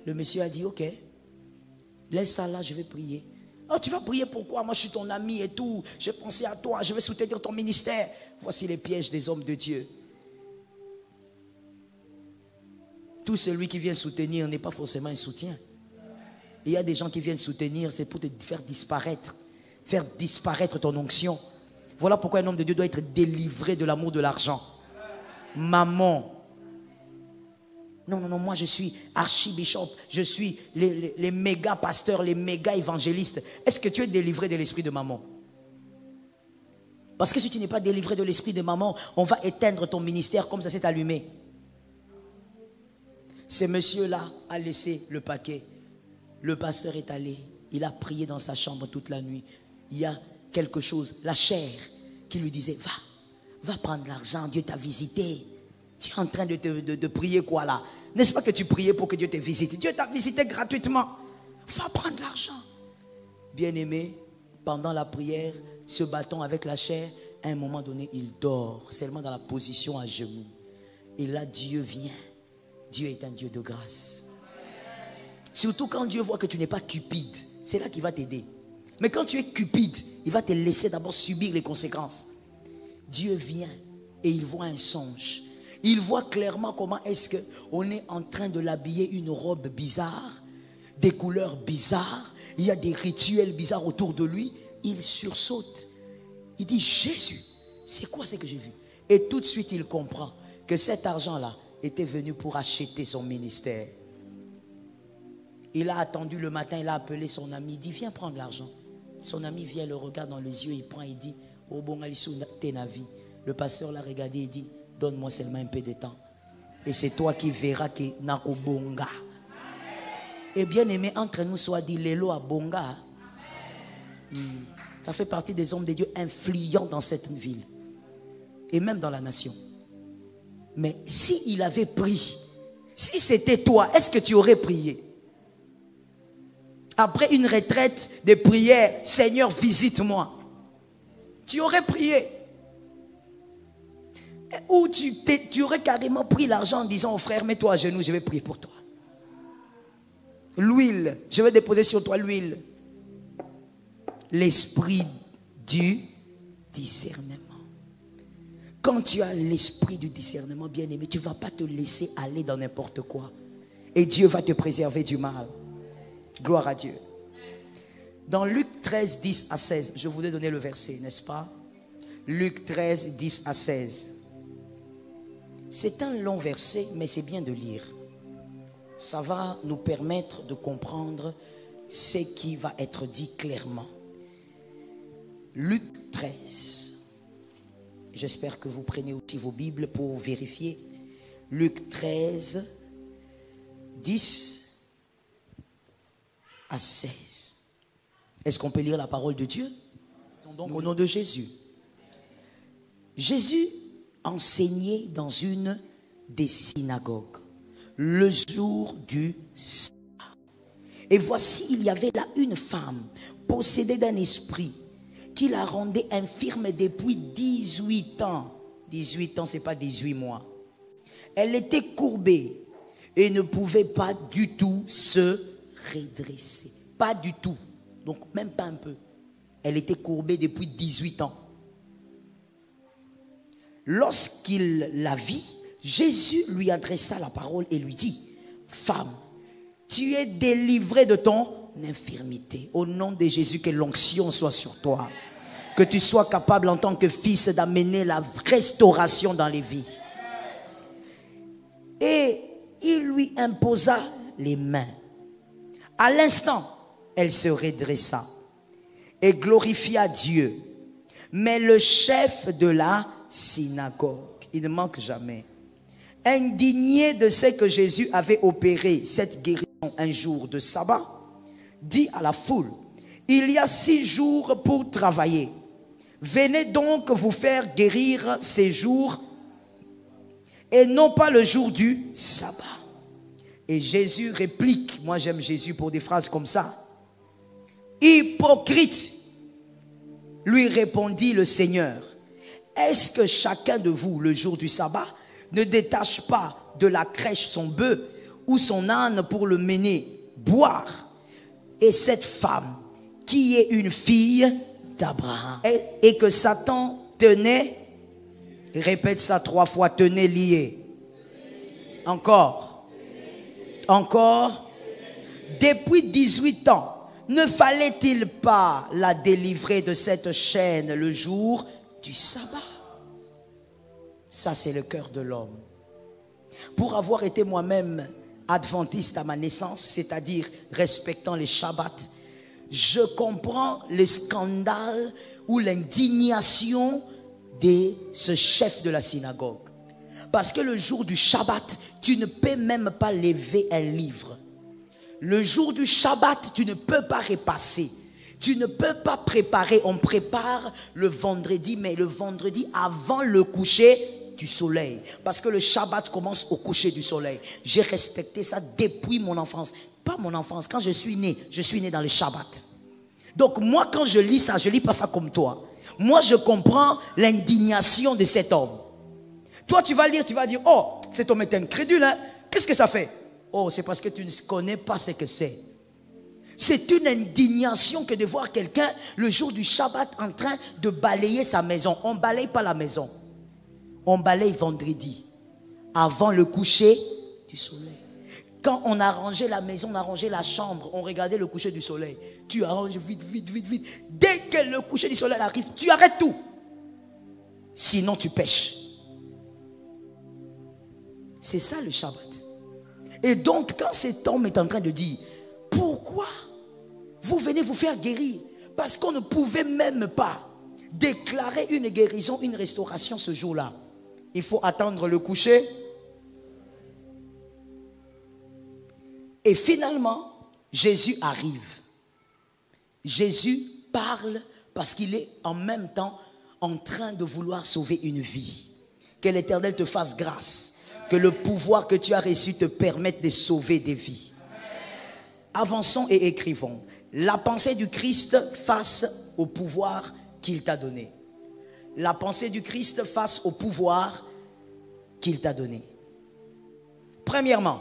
Le monsieur a dit, ok, laisse ça là, je vais prier. Oh, tu vas prier pourquoi? Moi, je suis ton ami et tout. J'ai pensé à toi, je vais soutenir ton ministère. Voici les pièges des hommes de Dieu. Tout celui qui vient soutenir n'est pas forcément un soutien. Il y a des gens qui viennent soutenir, c'est pour te faire disparaître ton onction. Voilà pourquoi un homme de Dieu doit être délivré de l'amour de l'argent. Maman. Non, moi je suis archibishop, je suis les méga pasteurs, les méga évangélistes. Est-ce que tu es délivré de l'esprit de maman? Parce que si tu n'es pas délivré de l'esprit de maman, on va éteindre ton ministère comme ça s'est allumé. Ce monsieur-là a laissé le paquet. Le pasteur est allé, il a prié dans sa chambre toute la nuit. Il y a quelque chose, la chair, qui lui disait, va prendre l'argent, Dieu t'a visité. Tu es en train de prier quoi là? N'est-ce pas que tu priais pour que Dieu te visite? Dieu t'a visité gratuitement. Va prendre l'argent. Bien-aimé, pendant la prière, se battant avec la chair, à un moment donné, il dort, seulement dans la position à genoux. Et là, Dieu vient. Dieu est un Dieu de grâce. Surtout quand Dieu voit que tu n'es pas cupide, c'est là qu'il va t'aider. Mais quand tu es cupide, il va te laisser d'abord subir les conséquences. Dieu vient et il voit un songe. Il voit clairement comment est-ce qu'on est en train de l'habiller une robe bizarre, des couleurs bizarres, il y a des rituels bizarres autour de lui. Il sursaute. Il dit, Jésus, c'est quoi ce que j'ai vu? Et tout de suite il comprend que cet argent-là était venu pour acheter son ministère. Il a attendu le matin, il a appelé son ami, il dit, viens prendre l'argent. Son ami vient, le regarde dans les yeux, il prend, il dit, oh bon, le pasteur l'a regardé, il dit, donne-moi seulement un peu de temps. Et c'est toi qui verras que Nako Bonga. Et bien aimé, entre nous soit dit, Lélo à Bonga. Ça fait partie des hommes de Dieu influents dans cette ville. Et même dans la nation. Mais s'il avait pris, si c'était toi, est-ce que tu aurais prié? Après une retraite de prière, Seigneur, visite-moi. Tu aurais prié. Ou tu aurais carrément pris l'argent en disant au frère, mets-toi à genoux, je vais prier pour toi. L'huile. Je vais déposer sur toi l'huile. L'esprit du discernement. Quand tu as l'esprit du discernement, bien-aimé, tu ne vas pas te laisser aller dans n'importe quoi. Et Dieu va te préserver du mal. Gloire à Dieu. Dans Luc 13, 10 à 16, je vous ai donné le verset, n'est-ce pas? Luc 13, 10 à 16. C'est un long verset, mais c'est bien de lire. Ça va nous permettre de comprendre ce qui va être dit clairement. Luc 13. J'espère que vous prenez aussi vos Bibles pour vérifier. Luc 13, 10 à 16. Est-ce qu'on peut lire la parole de Dieu? Donc au nom de Jésus. Jésus enseignait dans une des synagogues le jour du sabbat. Et voici, il y avait là une femme possédée d'un esprit qui la rendait infirme depuis 18 ans. 18 ans, ce n'est pas 18 mois. Elle était courbée et ne pouvait pas du tout se redresser. Pas du tout. Donc même pas un peu. Elle était courbée depuis 18 ans. Lorsqu'il la vit, Jésus lui adressa la parole et lui dit: Femme, tu es délivrée de ton infirmité. Au nom de Jésus, que l'onction soit sur toi. Que tu sois capable en tant que fils d'amener la restauration dans les vies. Et il lui imposa les mains. À l'instant, elle se redressa et glorifia Dieu. Mais le chef de la synagogue, il ne manque jamais, indigné de ce que Jésus avait opéré cette guérison un jour de sabbat, dit à la foule: il y a 6 jours pour travailler. Venez donc vous faire guérir ces jours et non pas le jour du sabbat. Et Jésus réplique, moi j'aime Jésus pour des phrases comme ça: hypocrite, lui répondit le Seigneur, est-ce que chacun de vous, le jour du sabbat, ne détache pas de la crèche son bœuf ou son âne pour le mener boire? Et cette femme, qui est une fille d'Abraham, et que Satan tenait, répète ça 3 fois, tenait lié. Encore. Encore. Depuis 18 ans, ne fallait-il pas la délivrer de cette chaîne le jour du sabbat? Ça, c'est le cœur de l'homme. Pour avoir été moi-même adventiste à ma naissance, c'est-à-dire respectant les Shabbats, je comprends le scandale ou l'indignation de ce chef de la synagogue. Parce que le jour du Shabbat, tu ne peux même pas lever un livre. Le jour du Shabbat, tu ne peux pas repasser. Tu ne peux pas préparer. On prépare le vendredi, mais le vendredi avant le coucher du soleil. Parce que le Shabbat commence au coucher du soleil. J'ai respecté ça depuis mon enfance. Pas mon enfance, quand je suis né dans le Shabbat. Donc moi, quand je lis ça, je ne lis pas ça comme toi. Moi, je comprends l'indignation de cet homme. Toi, tu vas lire, tu vas dire: oh, cet homme est incrédule, hein? Qu'est-ce que ça fait? Oh, c'est parce que tu ne connais pas ce que c'est. C'est une indignation que de voir quelqu'un le jour du Shabbat en train de balayer sa maison. On ne balaye pas la maison. On balaye vendredi, avant le coucher du soleil. Quand on arrangeait la maison, on arrangeait la chambre, on regardait le coucher du soleil. Tu arranges vite, vite, vite, vite. Dès que le coucher du soleil arrive, tu arrêtes tout. Sinon, tu pêches. C'est ça le Shabbat. Et donc, quand cet homme est en train de dire: pourquoi vous venez vous faire guérir? Parce qu'on ne pouvait même pas déclarer une guérison, une restauration ce jour-là. Il faut attendre le coucher. Et finalement, Jésus arrive. Jésus parle parce qu'il est en même temps en train de vouloir sauver une vie. Que l'Éternel te fasse grâce. Que le pouvoir que tu as reçu te permette de sauver des vies. Avançons et écrivons. La pensée du Christ face au pouvoir qu'il t'a donné. La pensée du Christ face au pouvoir qu'il t'a donné. Premièrement,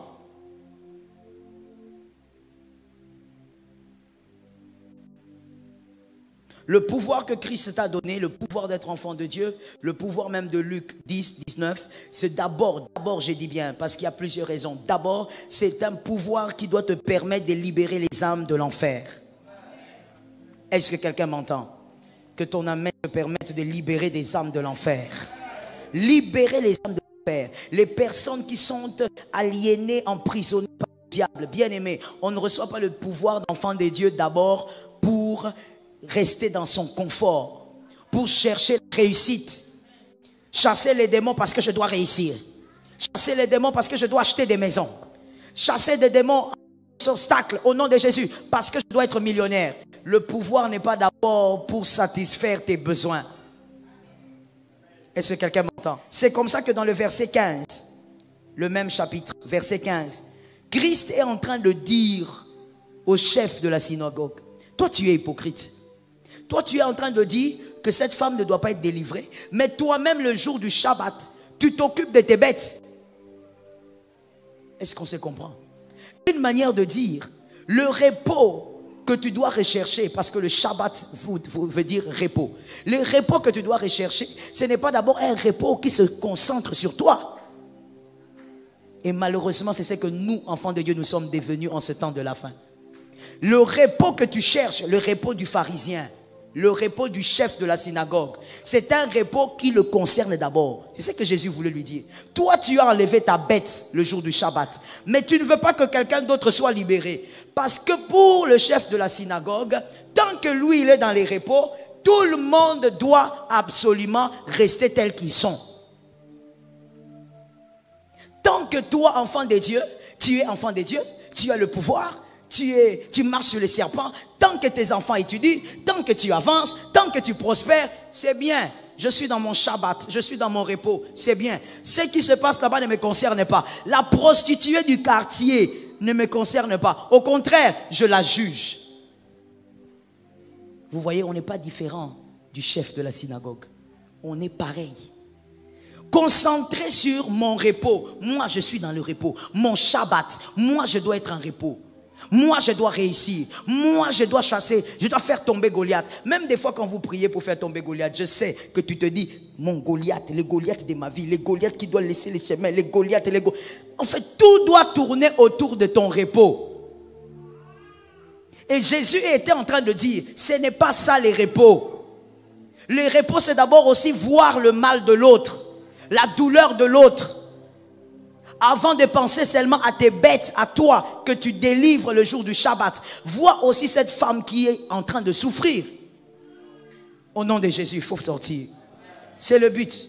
Le pouvoir que Christ t'a donné, le pouvoir d'être enfant de Dieu, le pouvoir même de Luc 10, 19, c'est d'abord, j'ai dit bien, parce qu'il y a plusieurs raisons. D'abord, c'est un pouvoir qui doit te permettre de libérer les âmes de l'enfer. Est-ce que quelqu'un m'entend? Que ton amen te permette de libérer des âmes de l'enfer. Libérer les âmes de l'enfer. Les personnes qui sont aliénées, emprisonnées par le diable. Bien aimé, on ne reçoit pas le pouvoir d'enfant de Dieu d'abord pour rester dans son confort, pour chercher la réussite. Chasser les démons parce que je dois réussir. Chasser les démons parce que je dois acheter des maisons. Chasser des démons obstacles au nom de Jésus parce que je dois être millionnaire. Le pouvoir n'est pas d'abord pour satisfaire tes besoins. Est-ce que quelqu'un m'entend? C'est comme ça que dans le verset 15, le même chapitre, verset 15, Christ est en train de dire au chef de la synagogue, toi tu es hypocrite. Toi tu es en train de dire que cette femme ne doit pas être délivrée, mais toi-même le jour du Shabbat, tu t'occupes de tes bêtes. Est-ce qu'on se comprend? Une manière de dire, le repos que tu dois rechercher, parce que le Shabbat veut dire repos. Le repos que tu dois rechercher, ce n'est pas d'abord un repos qui se concentre sur toi. Et malheureusement, c'est ce que nous, enfants de Dieu, nous sommes devenus en ce temps de la fin. Le repos que tu cherches, le repos du pharisien, le repos du chef de la synagogue, c'est un repos qui le concerne d'abord. C'est ce que Jésus voulait lui dire. Toi, tu as enlevé ta bête le jour du Shabbat, mais tu ne veux pas que quelqu'un d'autre soit libéré. Parce que pour le chef de la synagogue, tant que lui, il est dans les repos, tout le monde doit absolument rester tel qu'ils sont. Tant que toi, enfant de Dieu, tu es enfant de Dieu, tu as le pouvoir, tu marches sur les serpents, tant que tes enfants étudient, tant que tu avances, tant que tu prospères, c'est bien. Je suis dans mon Shabbat, je suis dans mon repos, c'est bien. Ce qui se passe là-bas ne me concerne pas. La prostituée du quartier ne me concerne pas. Au contraire, je la juge. Vous voyez, on n'est pas différent du chef de la synagogue. On est pareil. Concentré sur mon repos. Moi, je suis dans le repos. Mon Shabbat, moi, je dois être en repos. Moi, je dois réussir. Moi, je dois chasser. Je dois faire tomber Goliath. Même des fois, quand vous priez pour faire tomber Goliath, je sais que tu te dis, mon Goliath, le Goliath de ma vie, les Goliath qui doivent laisser les chemins, les Goliath, En fait, tout doit tourner autour de ton repos. Et Jésus était en train de dire, ce n'est pas ça les repos. Les repos, c'est d'abord aussi voir le mal de l'autre, la douleur de l'autre. Avant de penser seulement à tes bêtes, à toi, que tu délivres le jour du Shabbat. Vois aussi cette femme qui est en train de souffrir. Au nom de Jésus, il faut sortir. C'est le but.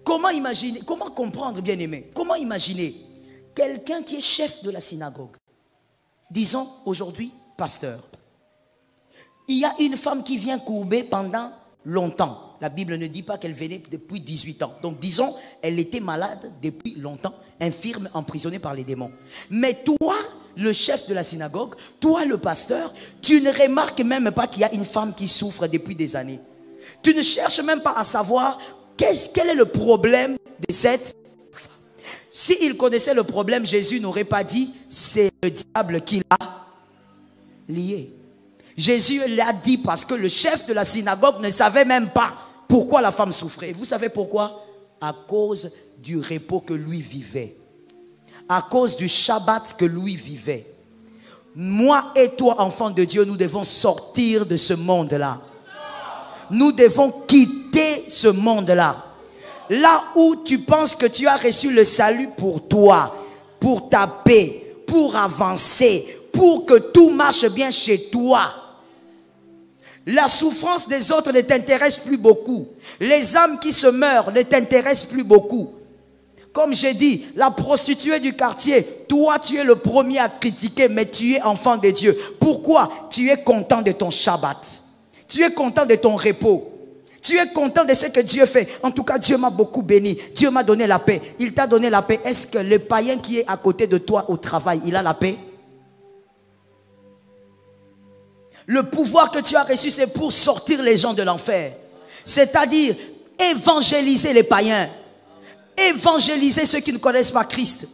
Comment imaginer, comment comprendre, bien aimé? Comment imaginer quelqu'un qui est chef de la synagogue? Disons aujourd'hui, pasteur. Il y a une femme qui vient courber pendant longtemps. La Bible ne dit pas qu'elle venait depuis 18 ans. Donc disons, elle était malade depuis longtemps, infirme, emprisonnée par les démons. Mais toi, le chef de la synagogue, toi le pasteur, tu ne remarques même pas qu'il y a une femme qui souffre depuis des années. Tu ne cherches même pas à savoir quel est le problème de cette femme. S'il connaissait le problème, Jésus n'aurait pas dit, c'est le diable qui l'a lié. Jésus l'a dit parce que le chef de la synagogue ne savait même pas pourquoi la femme souffrait. Vous savez pourquoi? À cause du repos que lui vivait. À cause du Shabbat que lui vivait. Moi et toi, enfants de Dieu, nous devons sortir de ce monde-là. Nous devons quitter ce monde-là. Là où tu penses que tu as reçu le salut pour toi, pour ta paix, pour avancer, pour que tout marche bien chez toi. La souffrance des autres ne t'intéresse plus beaucoup. Les âmes qui se meurent ne t'intéressent plus beaucoup. Comme j'ai dit, la prostituée du quartier, toi tu es le premier à critiquer, mais tu es enfant de Dieu. Pourquoi? Tu es content de ton Shabbat. Tu es content de ton repos. Tu es content de ce que Dieu fait. En tout cas, Dieu m'a beaucoup béni. Dieu m'a donné la paix. Il t'a donné la paix. Est-ce que le païen qui est à côté de toi au travail, il a la paix? Le pouvoir que tu as reçu, c'est pour sortir les gens de l'enfer. C'est-à-dire évangéliser les païens. Évangéliser ceux qui ne connaissent pas Christ.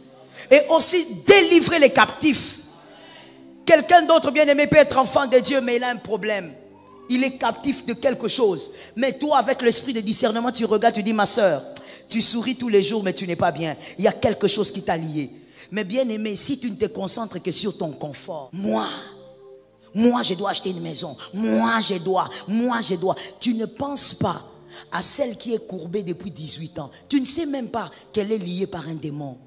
Et aussi délivrer les captifs. Quelqu'un d'autre, bien-aimé, peut être enfant de Dieu, mais il a un problème. Il est captif de quelque chose. Mais toi, avec l'esprit de discernement, tu regardes, tu dis, ma soeur, tu souris tous les jours, mais tu n'es pas bien. Il y a quelque chose qui t'a lié. Mais bien-aimé, si tu ne te concentres que sur ton confort, moi, je dois acheter une maison. Moi, je dois. Tu ne penses pas à celle qui est courbée depuis 18 ans. Tu ne sais même pas qu'elle est liée par un démon.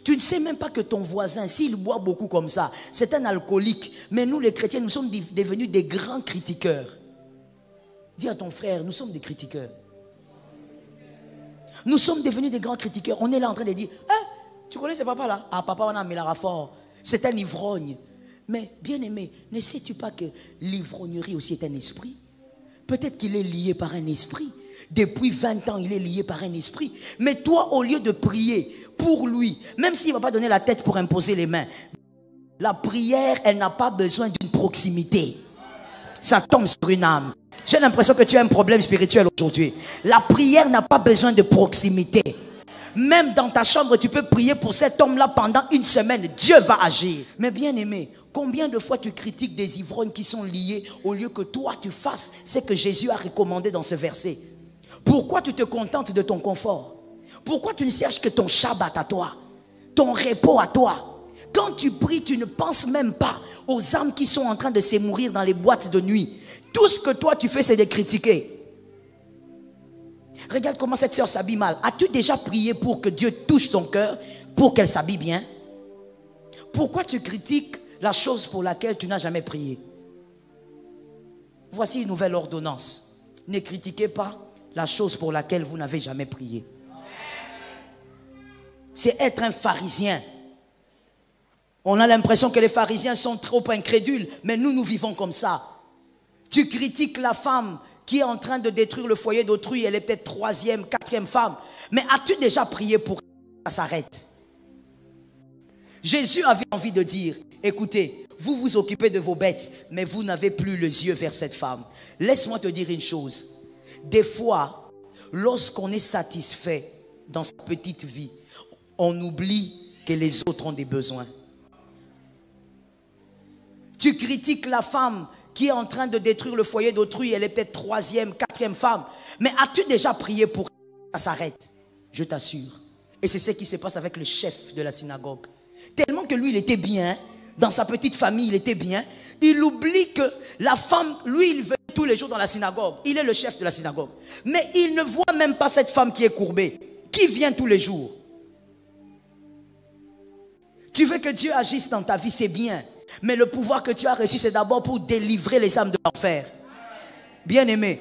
Tu ne sais même pas que ton voisin, s'il boit beaucoup comme ça, c'est un alcoolique. Mais nous, les chrétiens, nous sommes devenus des grands critiqueurs. Dis à ton frère, nous sommes des critiqueurs. Nous sommes devenus des grands critiqueurs. On est là en train de dire, tu connais ce papa là? Ah, papa, on a mis la fort. C'est un ivrogne. Mais bien aimé, ne sais-tu pas que l'ivrognerie aussi est un esprit? Peut-être qu'il est lié par un esprit. Depuis 20 ans, il est lié par un esprit. Mais toi, au lieu de prier pour lui, même s'il ne va pas donner la tête pour imposer les mains, la prière, elle n'a pas besoin d'une proximité. Ça tombe sur une âme. J'ai l'impression que tu as un problème spirituel aujourd'hui. La prière n'a pas besoin de proximité. Même dans ta chambre, tu peux prier pour cet homme-là pendant une semaine. Dieu va agir. Mais bien aimé, combien de fois tu critiques des ivrognes qui sont liés au lieu que toi tu fasses ce que Jésus a recommandé dans ce verset? Pourquoi tu te contentes de ton confort? Pourquoi tu ne cherches que ton Shabbat à toi, ton repos à toi? Quand tu pries, tu ne penses même pas aux âmes qui sont en train de se mourir dans les boîtes de nuit. Tout ce que toi tu fais, c'est de critiquer. Regarde comment cette soeur s'habille mal. As-tu déjà prié pour que Dieu touche son cœur, pour qu'elle s'habille bien? Pourquoi tu critiques la chose pour laquelle tu n'as jamais prié? Voici une nouvelle ordonnance. Ne critiquez pas la chose pour laquelle vous n'avez jamais prié. C'est être un pharisien. On a l'impression que les pharisiens sont trop incrédules, mais nous vivons comme ça. Tu critiques la femme qui est en train de détruire le foyer d'autrui, elle est peut-être 3e, 4e femme. Mais as-tu déjà prié pour que ça s'arrête? Jésus avait envie de dire, écoutez, vous vous occupez de vos bêtes, mais vous n'avez plus les yeux vers cette femme. Laisse-moi te dire une chose. Des fois, lorsqu'on est satisfait dans sa petite vie, on oublie que les autres ont des besoins. Tu critiques la femme qui est en train de détruire le foyer d'autrui, elle est peut-être 3e, 4e femme. Mais as-tu déjà prié pour que ça s'arrête? Je t'assure. Et c'est ce qui se passe avec le chef de la synagogue. Tellement que lui, il était bien, dans sa petite famille, il était bien. Il oublie que la femme, lui, il veut tous les jours dans la synagogue. Il est le chef de la synagogue. Mais il ne voit même pas cette femme qui est courbée, qui vient tous les jours. Tu veux que Dieu agisse dans ta vie, c'est bien. Mais le pouvoir que tu as reçu, c'est d'abord pour délivrer les âmes de l'enfer. Bien aimé,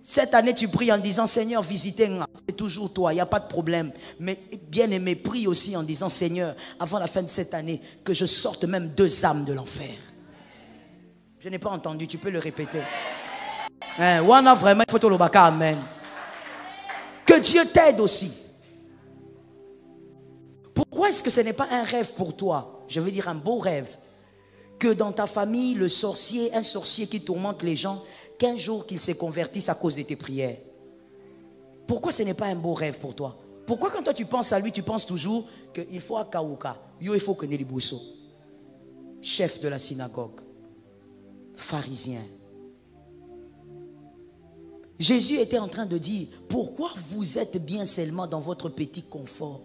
cette année tu pries en disant, Seigneur, visitez-moi. C'est toujours toi, il n'y a pas de problème. Mais bien aimé, prie aussi en disant, Seigneur, avant la fin de cette année, que je sorte même 2 âmes de l'enfer. Je n'ai pas entendu, tu peux le répéter. Wana vraiment, il faut te le baka, amen. Que Dieu t'aide aussi. Pourquoi est-ce que ce n'est pas un rêve pour toi? Je veux dire un beau rêve. Que dans ta famille, le sorcier, un sorcier qui tourmente les gens, qu'un jour qu'il se convertisse à cause de tes prières. Pourquoi ce n'est pas un beau rêve pour toi? Pourquoi quand toi tu penses à lui, tu penses toujours qu'il faut à Kaouka, il faut que Nelibousso, chef de la synagogue, pharisien. Jésus était en train de dire, pourquoi vous êtes bien seulement dans votre petit confort?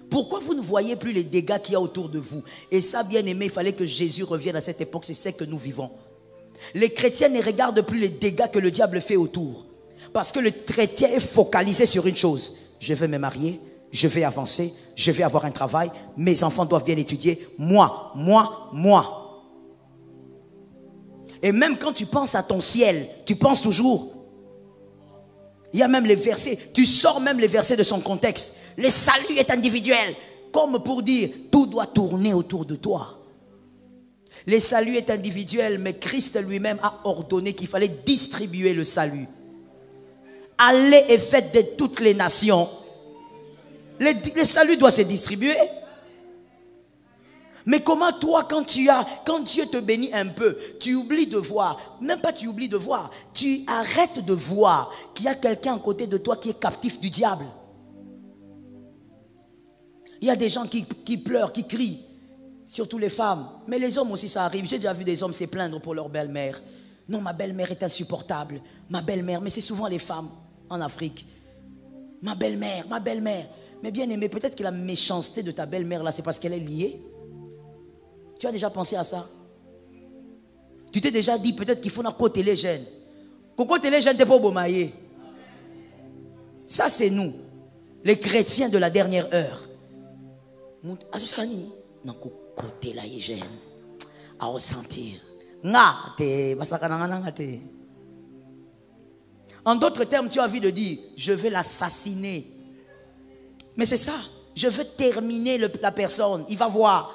Pourquoi vous ne voyez plus les dégâts qu'il y a autour de vous? Et ça, bien aimé, il fallait que Jésus revienne à cette époque. C'est ce que nous vivons. Les chrétiens ne regardent plus les dégâts que le diable fait autour. Parce que le chrétien est focalisé sur une chose. Je vais me marier, je vais avancer, je vais avoir un travail, mes enfants doivent bien étudier. Moi. Et même quand tu penses à ton ciel, tu penses toujours. Il y a même les versets, tu sors même les versets de son contexte. Le salut est individuel. Comme pour dire, tout doit tourner autour de toi. Le salut est individuel, mais Christ lui-même a ordonné qu'il fallait distribuer le salut. Allez et faites de toutes les nations. Le salut doit se distribuer. Mais comment toi, quand Dieu te bénit un peu, tu oublies de voir, même pas tu oublies de voir, tu arrêtes de voir qu'il y a quelqu'un à côté de toi qui est captif du diable. Il y a des gens qui pleurent, qui crient. Surtout les femmes. Mais les hommes aussi, ça arrive. J'ai déjà vu des hommes se plaindre pour leur belle-mère. Non, ma belle-mère est insupportable. Ma belle-mère, mais c'est souvent les femmes en Afrique. Ma belle-mère, ma belle-mère. Mais bien aimé, peut-être que la méchanceté de ta belle-mère là, c'est parce qu'elle est liée. Tu as déjà pensé à ça? Tu t'es déjà dit peut-être qu'il faut un côté les jeunes. Côté les jeunes, t'es pas bomaillé. Ça c'est nous, les chrétiens de la dernière heure. Non, côté la hygiène, à ressentir. En d'autres termes, tu as envie de dire, je vais l'assassiner. Mais c'est ça, je veux terminer la personne. Il va voir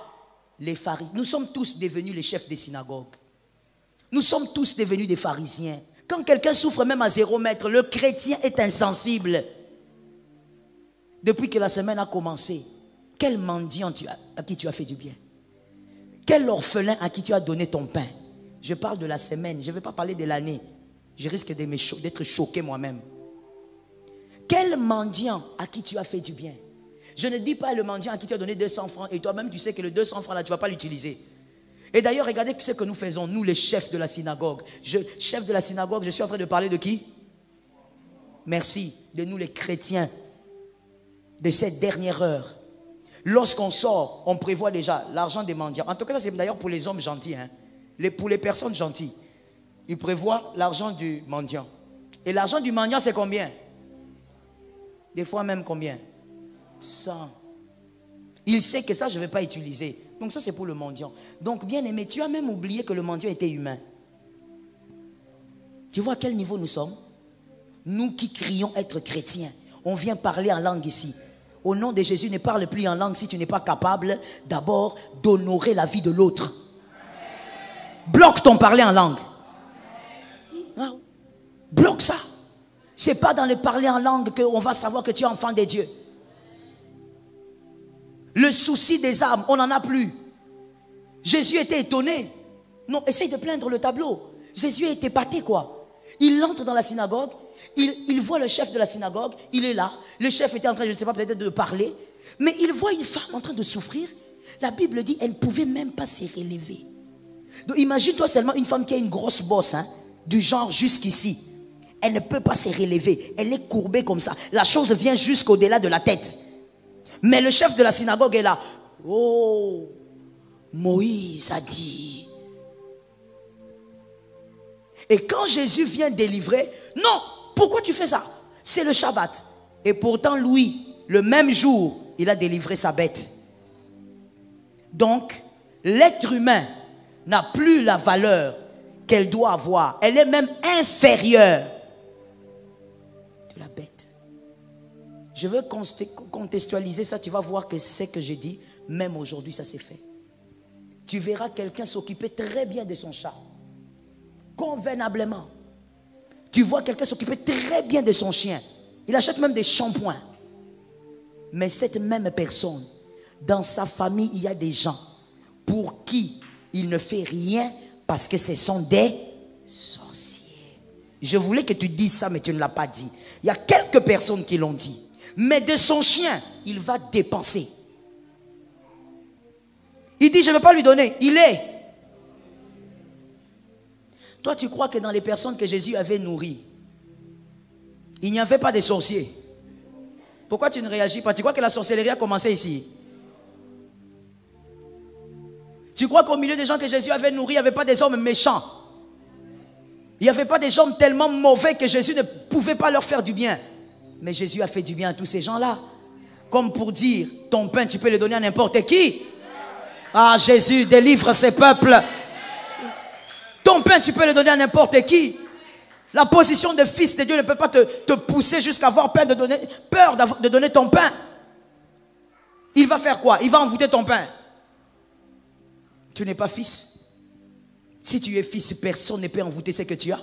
les pharisiens. Nous sommes tous devenus les chefs des synagogues. Nous sommes tous devenus des pharisiens. Quand quelqu'un souffre même à 0 mètre, le chrétien est insensible. Depuis que la semaine a commencé, quel mendiant à qui tu as fait du bien? Quel orphelin à qui tu as donné ton pain? Je parle de la semaine, je ne vais pas parler de l'année. Je risque d'être choqué moi-même. Quel mendiant à qui tu as fait du bien? Je ne dis pas le mendiant à qui tu as donné 200 francs et toi-même tu sais que le 200 francs là tu ne vas pas l'utiliser. Et d'ailleurs regardez ce que nous faisons, nous les chefs de la synagogue. Chef de la synagogue, je suis en train de parler de qui? Merci, de nous les chrétiens de cette dernière heure. Lorsqu'on sort, on prévoit déjà l'argent des mendiants. En tout cas, ça c'est d'ailleurs pour les hommes gentils. Hein. Pour les personnes gentilles. Ils prévoient l'argent du mendiant. Et l'argent du mendiant, c'est combien? Des fois même combien? 100. Il sait que ça, je ne vais pas utiliser. Donc ça, c'est pour le mendiant. Donc, bien aimé, tu as même oublié que le mendiant était humain. Tu vois à quel niveau nous sommes? Nous qui crions être chrétiens. On vient parler en langue ici. Au nom de Jésus, ne parle plus en langue si tu n'es pas capable d'abord d'honorer la vie de l'autre. Bloque ton parler en langue. Bloque ça. Ce n'est pas dans le parler en langue qu'on va savoir que tu es enfant de Dieu. Le souci des âmes, on n'en a plus. Jésus était étonné. Non, essaye de plaindre le tableau. Jésus est épaté quoi. Il entre dans la synagogue, il voit le chef de la synagogue, il est là. Le chef était en train, je ne sais pas, peut-être de parler. Mais il voit une femme en train de souffrir. La Bible dit, elle ne pouvait même pas se relever. Donc imagine-toi seulement une femme qui a une grosse bosse, hein, du genre jusqu'ici. Elle ne peut pas se relever. Elle est courbée comme ça. La chose vient jusqu'au-delà de la tête. Mais le chef de la synagogue est là. Oh, Moïse a dit. Et quand Jésus vient délivrer, non, pourquoi tu fais ça? C'est le Shabbat. Et pourtant, lui, le même jour, il a délivré sa bête. Donc, l'être humain n'a plus la valeur qu'elle doit avoir. Elle est même inférieure de la bête. Je veux contextualiser ça, tu vas voir que c'est ce que j'ai dit, même aujourd'hui ça s'est fait. Tu verras quelqu'un s'occuper très bien de son chat, convenablement. Tu vois quelqu'un s'occuper très bien de son chien, il achète même des shampoings. Mais cette même personne, dans sa famille, il y a des gens pour qui il ne fait rien parce que ce sont des sorciers. Je voulais que tu dises ça, mais tu ne l'as pas dit. Il y a quelques personnes qui l'ont dit. Mais de son chien, il va dépenser. Il dit, je ne vais pas lui donner. Il est. Toi, tu crois que dans les personnes que Jésus avait nourries, il n'y avait pas de sorciers? Pourquoi tu ne réagis pas? Tu crois que la sorcellerie a commencé ici? Tu crois qu'au milieu des gens que Jésus avait nourris, il n'y avait pas des hommes méchants? Il n'y avait pas des hommes tellement mauvais que Jésus ne pouvait pas leur faire du bien? Mais Jésus a fait du bien à tous ces gens-là. Comme pour dire, ton pain, tu peux le donner à n'importe qui. Ah, Jésus, délivre ces peuples. Ton pain, tu peux le donner à n'importe qui. La position de fils de Dieu ne peut pas te pousser jusqu'à avoir peur de donner ton pain. Il va faire quoi? Il va envoûter ton pain. Tu n'es pas fils. Si tu es fils, personne ne peut envoûter ce que tu as.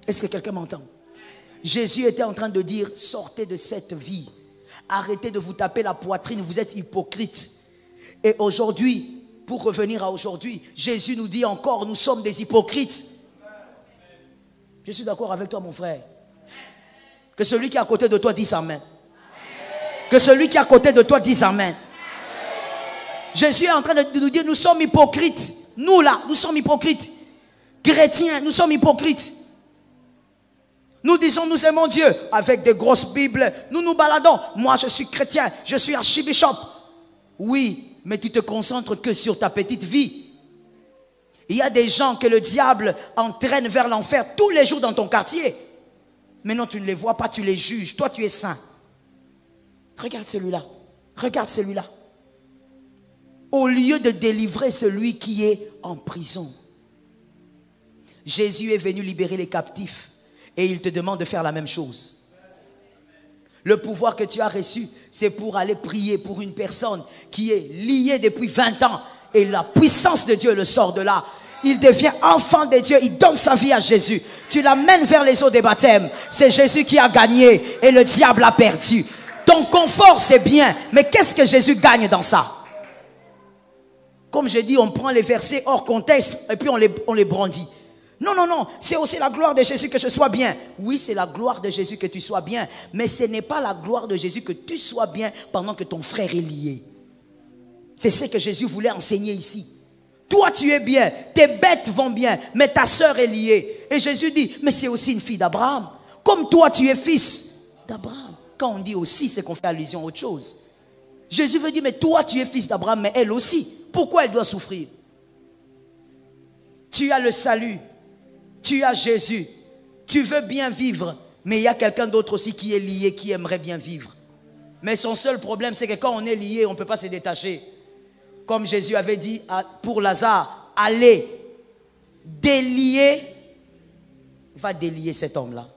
Est-ce que quelqu'un m'entend? Jésus était en train de dire, sortez de cette vie. Arrêtez de vous taper la poitrine, vous êtes hypocrites. Et aujourd'hui, pour revenir à aujourd'hui, Jésus nous dit encore, nous sommes des hypocrites. Je suis d'accord avec toi, mon frère. Que celui qui est à côté de toi dise amen. Que celui qui est à côté de toi dise amen. Jésus est en train de nous dire, nous sommes hypocrites. Nous là, nous sommes hypocrites. Chrétiens, nous sommes hypocrites. Nous disons, nous aimons Dieu avec des grosses Bibles. Nous nous baladons. Moi, je suis chrétien, je suis archibishop. Oui, mais tu te concentres que sur ta petite vie. Il y a des gens que le diable entraîne vers l'enfer tous les jours dans ton quartier. Mais non, tu ne les vois pas, tu les juges. Toi, tu es saint. Regarde celui-là. Regarde celui-là. Au lieu de délivrer celui qui est en prison. Jésus est venu libérer les captifs. Et il te demande de faire la même chose. Le pouvoir que tu as reçu, c'est pour aller prier pour une personne qui est liée depuis 20 ans. Et la puissance de Dieu le sort de là. Il devient enfant de Dieu. Il donne sa vie à Jésus. Tu l'amènes vers les eaux des baptêmes. C'est Jésus qui a gagné et le diable a perdu. Ton confort, c'est bien. Mais qu'est-ce que Jésus gagne dans ça? Comme je dis, on prend les versets hors contexte et puis on les brandit. Non, non, non, c'est aussi la gloire de Jésus que je sois bien. Oui, c'est la gloire de Jésus que tu sois bien. Mais ce n'est pas la gloire de Jésus que tu sois bien pendant que ton frère est lié. C'est ce que Jésus voulait enseigner ici. Toi, tu es bien, tes bêtes vont bien, mais ta sœur est liée. Et Jésus dit, mais c'est aussi une fille d'Abraham. Comme toi, tu es fils d'Abraham. Quand on dit aussi, c'est qu'on fait allusion à autre chose. Jésus veut dire, mais toi, tu es fils d'Abraham, mais elle aussi. Pourquoi elle doit souffrir? Tu as le salut. Tu as Jésus, tu veux bien vivre, mais il y a quelqu'un d'autre aussi qui est lié, qui aimerait bien vivre. Mais son seul problème, c'est que quand on est lié, on ne peut pas se détacher. Comme Jésus avait dit pour Lazare, allez, délier, va délier cet homme-là.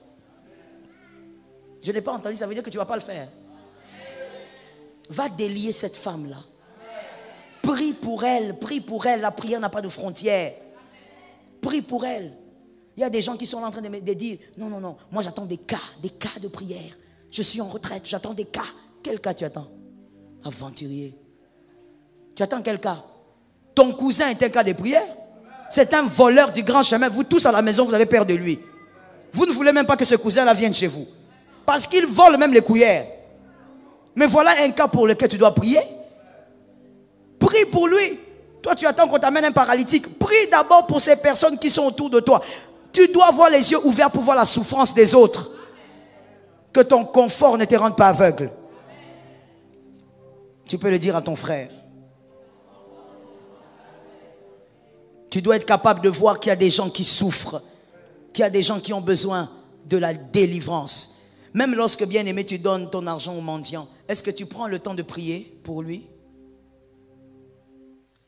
Je n'ai pas entendu, ça veut dire que tu ne vas pas le faire. Va délier cette femme-là. Prie pour elle, la prière n'a pas de frontières. Prie pour elle. Il y a des gens qui sont en train de dire, non, non, non, moi j'attends des cas de prière. Je suis en retraite, j'attends des cas. Quel cas tu attends? Aventurier. Tu attends quel cas? Ton cousin est un cas de prière? C'est un voleur du grand chemin. Vous tous à la maison, vous avez peur de lui. Vous ne voulez même pas que ce cousin-là vienne chez vous. Parce qu'il vole même les cuillères. Mais voilà un cas pour lequel tu dois prier. Prie pour lui. Toi, tu attends qu'on t'amène un paralytique. Prie d'abord pour ces personnes qui sont autour de toi. Tu dois avoir les yeux ouverts pour voir la souffrance des autres. Que ton confort ne te rende pas aveugle. Tu peux le dire à ton frère. Tu dois être capable de voir qu'il y a des gens qui souffrent. Qu'il y a des gens qui ont besoin de la délivrance. Même lorsque, bien aimé, tu donnes ton argent au mendiant, est-ce que tu prends le temps de prier pour lui?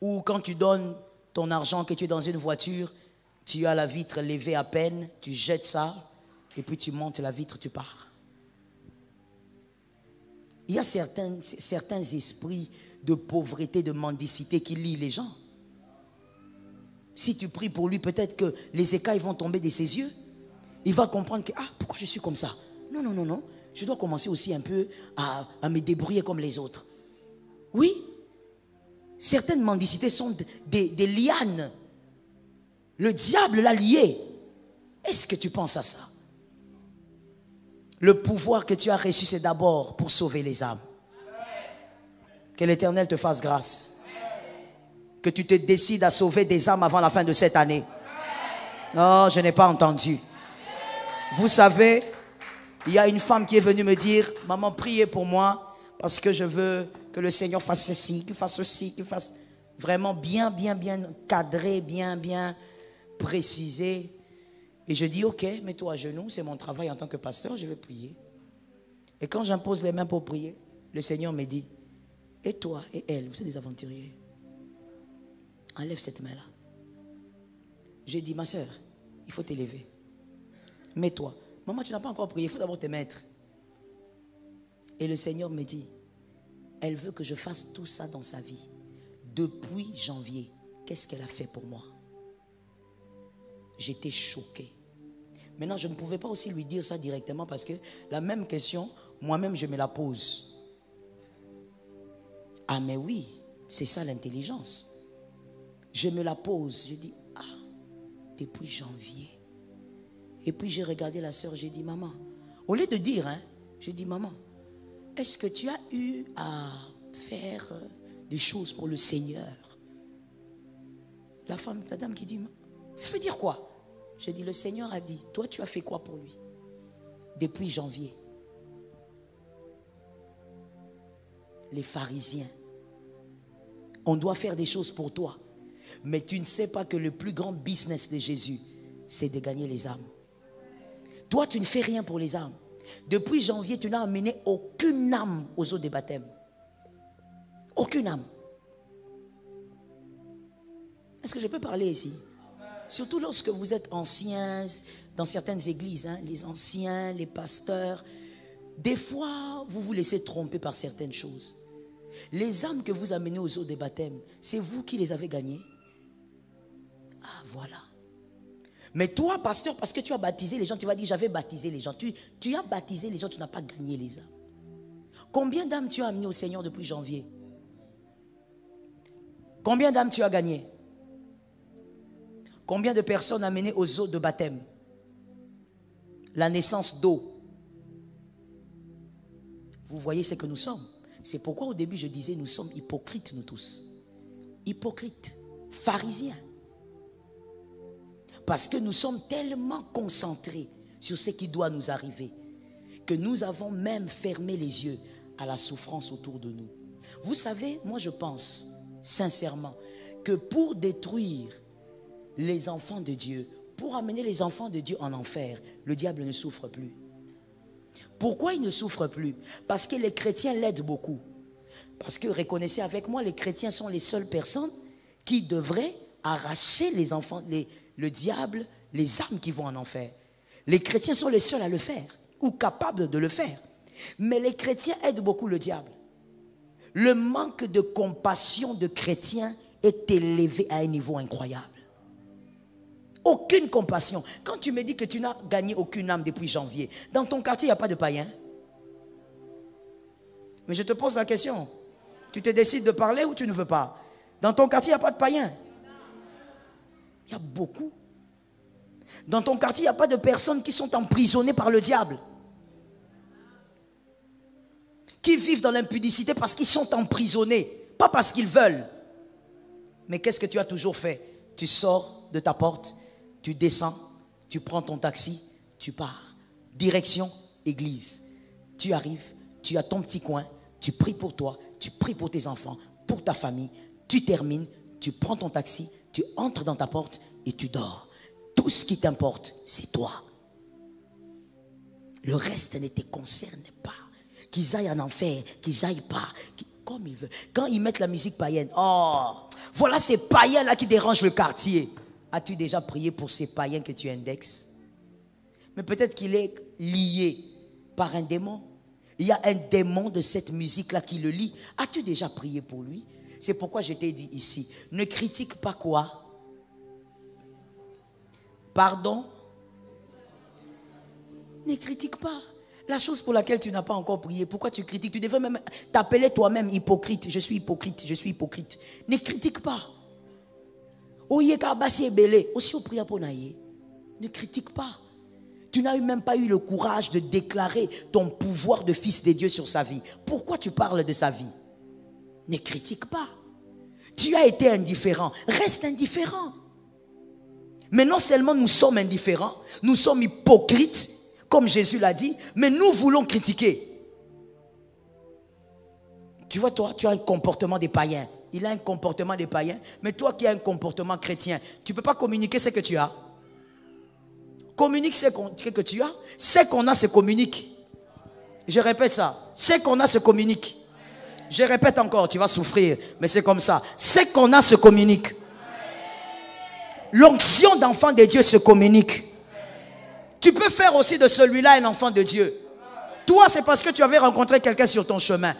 Ou quand tu donnes ton argent, que tu es dans une voiture, tu as la vitre levée à peine, tu jettes ça, et puis tu montes la vitre, tu pars. Il y a certains esprits de pauvreté, de mendicité qui lient les gens. Si tu pries pour lui, peut-être que les écailles vont tomber de ses yeux. Il va comprendre que, pourquoi je suis comme ça? Non, non, non, non. Je dois commencer aussi un peu à me débrouiller comme les autres. Oui. Certaines mendicités sont des lianes. Le diable l'a lié. Est-ce que tu penses à ça? Le pouvoir que tu as reçu, c'est d'abord pour sauver les âmes. Que l'Éternel te fasse grâce. Que tu te décides à sauver des âmes avant la fin de cette année. Non, je n'ai pas entendu. Vous savez, il y a une femme qui est venue me dire, maman, priez pour moi, parce que je veux que le Seigneur fasse ceci, qu'il fasse ceci, qu'il fasse vraiment bien cadré, bien précisé. Et je dis, ok, mets-toi à genoux, c'est mon travail en tant que pasteur, je vais prier. Et quand j'impose les mains pour prier, le Seigneur me dit, et toi et elle, vous êtes des aventuriers. Enlève cette main-là. J'ai dit, ma soeur, il faut t'élever. Mets-toi. Maman, tu n'as pas encore prié, il faut d'abord te mettre. Et le Seigneur me dit, elle veut que je fasse tout ça dans sa vie. Depuis janvier, qu'est-ce qu'elle a fait pour moi? J'étais choqué. Maintenant, je ne pouvais pas aussi lui dire ça directement parce que la même question, moi-même, je me la pose. Ah, mais oui, c'est ça l'intelligence. Je me la pose. Je dis, depuis janvier. Et puis j'ai regardé la sœur, j'ai dit, maman, au lieu de dire, j'ai dit, maman, est-ce que tu as eu à faire des choses pour le Seigneur. La dame qui dit, ça veut dire quoi? J'ai dit, le Seigneur a dit, toi tu as fait quoi pour lui? Depuis janvier. Les pharisiens, on doit faire des choses pour toi. Mais tu ne sais pas que le plus grand business de Jésus, c'est de gagner les âmes. Toi, tu ne fais rien pour les âmes. Depuis janvier, tu n'as amené aucune âme aux eaux des baptêmes. Aucune âme. Est-ce que je peux parler ici? Surtout lorsque vous êtes anciens, dans certaines églises, hein, les anciens, les pasteurs, des fois, vous vous laissez tromper par certaines choses. Les âmes que vous amenez aux eaux des baptêmes, c'est vous qui les avez gagnées. Ah, voilà. Mais toi, pasteur, parce que tu as baptisé les gens, tu vas dire, j'avais baptisé les gens. Tu as baptisé les gens, tu n'as pas gagné les âmes. Combien d'âmes tu as amenées au Seigneur depuis janvier? Combien d'âmes tu as gagné? Combien de personnes amenées aux eaux de baptême? La naissance d'eau. Vous voyez ce que nous sommes. C'est pourquoi au début je disais, nous sommes hypocrites nous tous. Hypocrites, pharisiens. Parce que nous sommes tellement concentrés sur ce qui doit nous arriver que nous avons même fermé les yeux à la souffrance autour de nous. Vous savez, moi je pense sincèrement que pour détruire les enfants de Dieu, pour amener les enfants de Dieu en enfer, le diable ne souffre plus. Pourquoi il ne souffre plus? Parce que les chrétiens l'aident beaucoup. Parce que, reconnaissez avec moi, les chrétiens sont les seules personnes qui devraient arracher les enfants, le diable, les âmes qui vont en enfer. Les chrétiens sont les seuls à le faire, ou capables de le faire. Mais les chrétiens aident beaucoup le diable. Le manque de compassion de chrétiens est élevé à un niveau incroyable. Aucune compassion. Quand tu me dis que tu n'as gagné aucune âme depuis janvier, dans ton quartier, il n'y a pas de païens. Mais je te pose la question. Tu te décides de parler ou tu ne veux pas? Dans ton quartier, il n'y a pas de païens. Il y a beaucoup. Dans ton quartier, il n'y a pas de personnes qui sont emprisonnées par le diable. Qui vivent dans l'impudicité parce qu'ils sont emprisonnés. Pas parce qu'ils veulent. Mais qu'est-ce que tu as toujours fait? Tu sors de ta porte, tu descends, tu prends ton taxi, tu pars. Direction église. Tu arrives, tu as ton petit coin, tu pries pour toi, tu pries pour tes enfants, pour ta famille. Tu termines, tu prends ton taxi, tu entres dans ta porte et tu dors. Tout ce qui t'importe, c'est toi. Le reste ne te concerne pas. Qu'ils aillent en enfer, qu'ils aillent pas, comme ils veulent. Quand ils mettent la musique païenne, oh, voilà ces païens-là qui dérangent le quartier. As-tu déjà prié pour ces païens que tu indexes? Mais peut-être qu'il est lié par un démon. Il y a un démon de cette musique-là qui le lie. As-tu déjà prié pour lui? C'est pourquoi je t'ai dit ici, ne critique pas quoi? Pardon? Ne critique pas. La chose pour laquelle tu n'as pas encore prié, pourquoi tu critiques? Tu devrais même t'appeler toi-même hypocrite. Je suis hypocrite, je suis hypocrite. Ne critique pas. Ne critique pas. Tu n'as même pas eu le courage de déclarer ton pouvoir de fils de Dieu sur sa vie. Pourquoi tu parles de sa vie? Ne critique pas. Tu as été indifférent. Reste indifférent. Mais non seulement nous sommes indifférents, nous sommes hypocrites, comme Jésus l'a dit, mais nous voulons critiquer. Tu vois, toi, tu as un comportement des païens. Il a un comportement des païens, mais toi qui as un comportement chrétien, tu ne peux pas communiquer ce que tu as. Communique ce que tu as. Ce qu'on a se communique. Je répète ça. Ce qu'on a se communique. Je répète encore, tu vas souffrir, mais c'est comme ça. Ce qu'on a se communique. L'onction d'enfant de Dieu se communique. Tu peux faire aussi de celui-là un enfant de Dieu. Toi, c'est parce que tu avais rencontré quelqu'un sur ton chemin.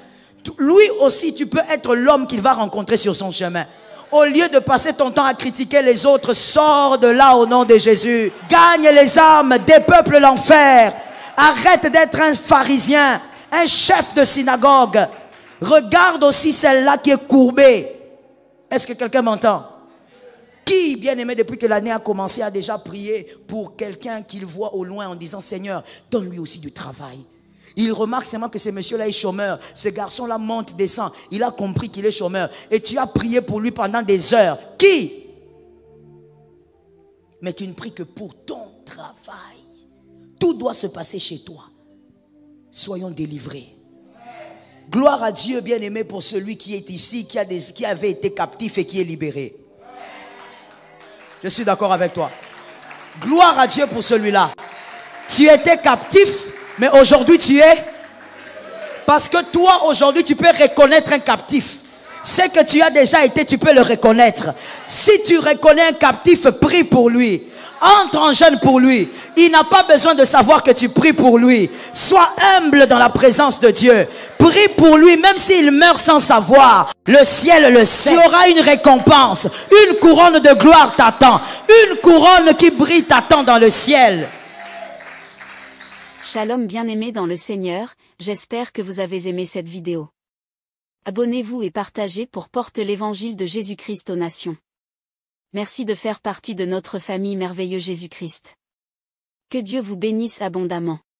Lui aussi, tu peux être l'homme qu'il va rencontrer sur son chemin. Au lieu de passer ton temps à critiquer les autres, sors de là au nom de Jésus. Gagne les âmes, dépeuple l'enfer. Arrête d'être un pharisien, un chef de synagogue. Regarde aussi celle-là qui est courbée. Est-ce que quelqu'un m'entend? Qui, bien aimé, depuis que l'année a commencé, a déjà prié pour quelqu'un qu'il voit au loin en disant, Seigneur, donne-lui aussi du travail. Il remarque seulement que ce monsieur-là est chômeur. Ce garçon-là monte, descend. Il a compris qu'il est chômeur. Et tu as prié pour lui pendant des heures. Qui? Mais tu ne pries que pour ton travail. Tout doit se passer chez toi. Soyons délivrés. Gloire à Dieu, bien-aimé, pour celui qui est ici, qui avait été captif et qui est libéré. Je suis d'accord avec toi. Gloire à Dieu pour celui-là. Tu étais captif, mais aujourd'hui tu es... Parce que toi, aujourd'hui, tu peux reconnaître un captif. Ce que tu as déjà été, tu peux le reconnaître. Si tu reconnais un captif, prie pour lui. Entre en jeûne pour lui. Il n'a pas besoin de savoir que tu pries pour lui. Sois humble dans la présence de Dieu. Prie pour lui, même s'il meurt sans savoir. Le ciel le sait. Tu auras une récompense. Une couronne de gloire t'attend. Une couronne qui brille t'attend dans le ciel. Shalom bien-aimés dans le Seigneur, j'espère que vous avez aimé cette vidéo. Abonnez-vous et partagez pour porter l'évangile de Jésus-Christ aux nations. Merci de faire partie de notre famille merveilleuse Jésus-Christ. Que Dieu vous bénisse abondamment.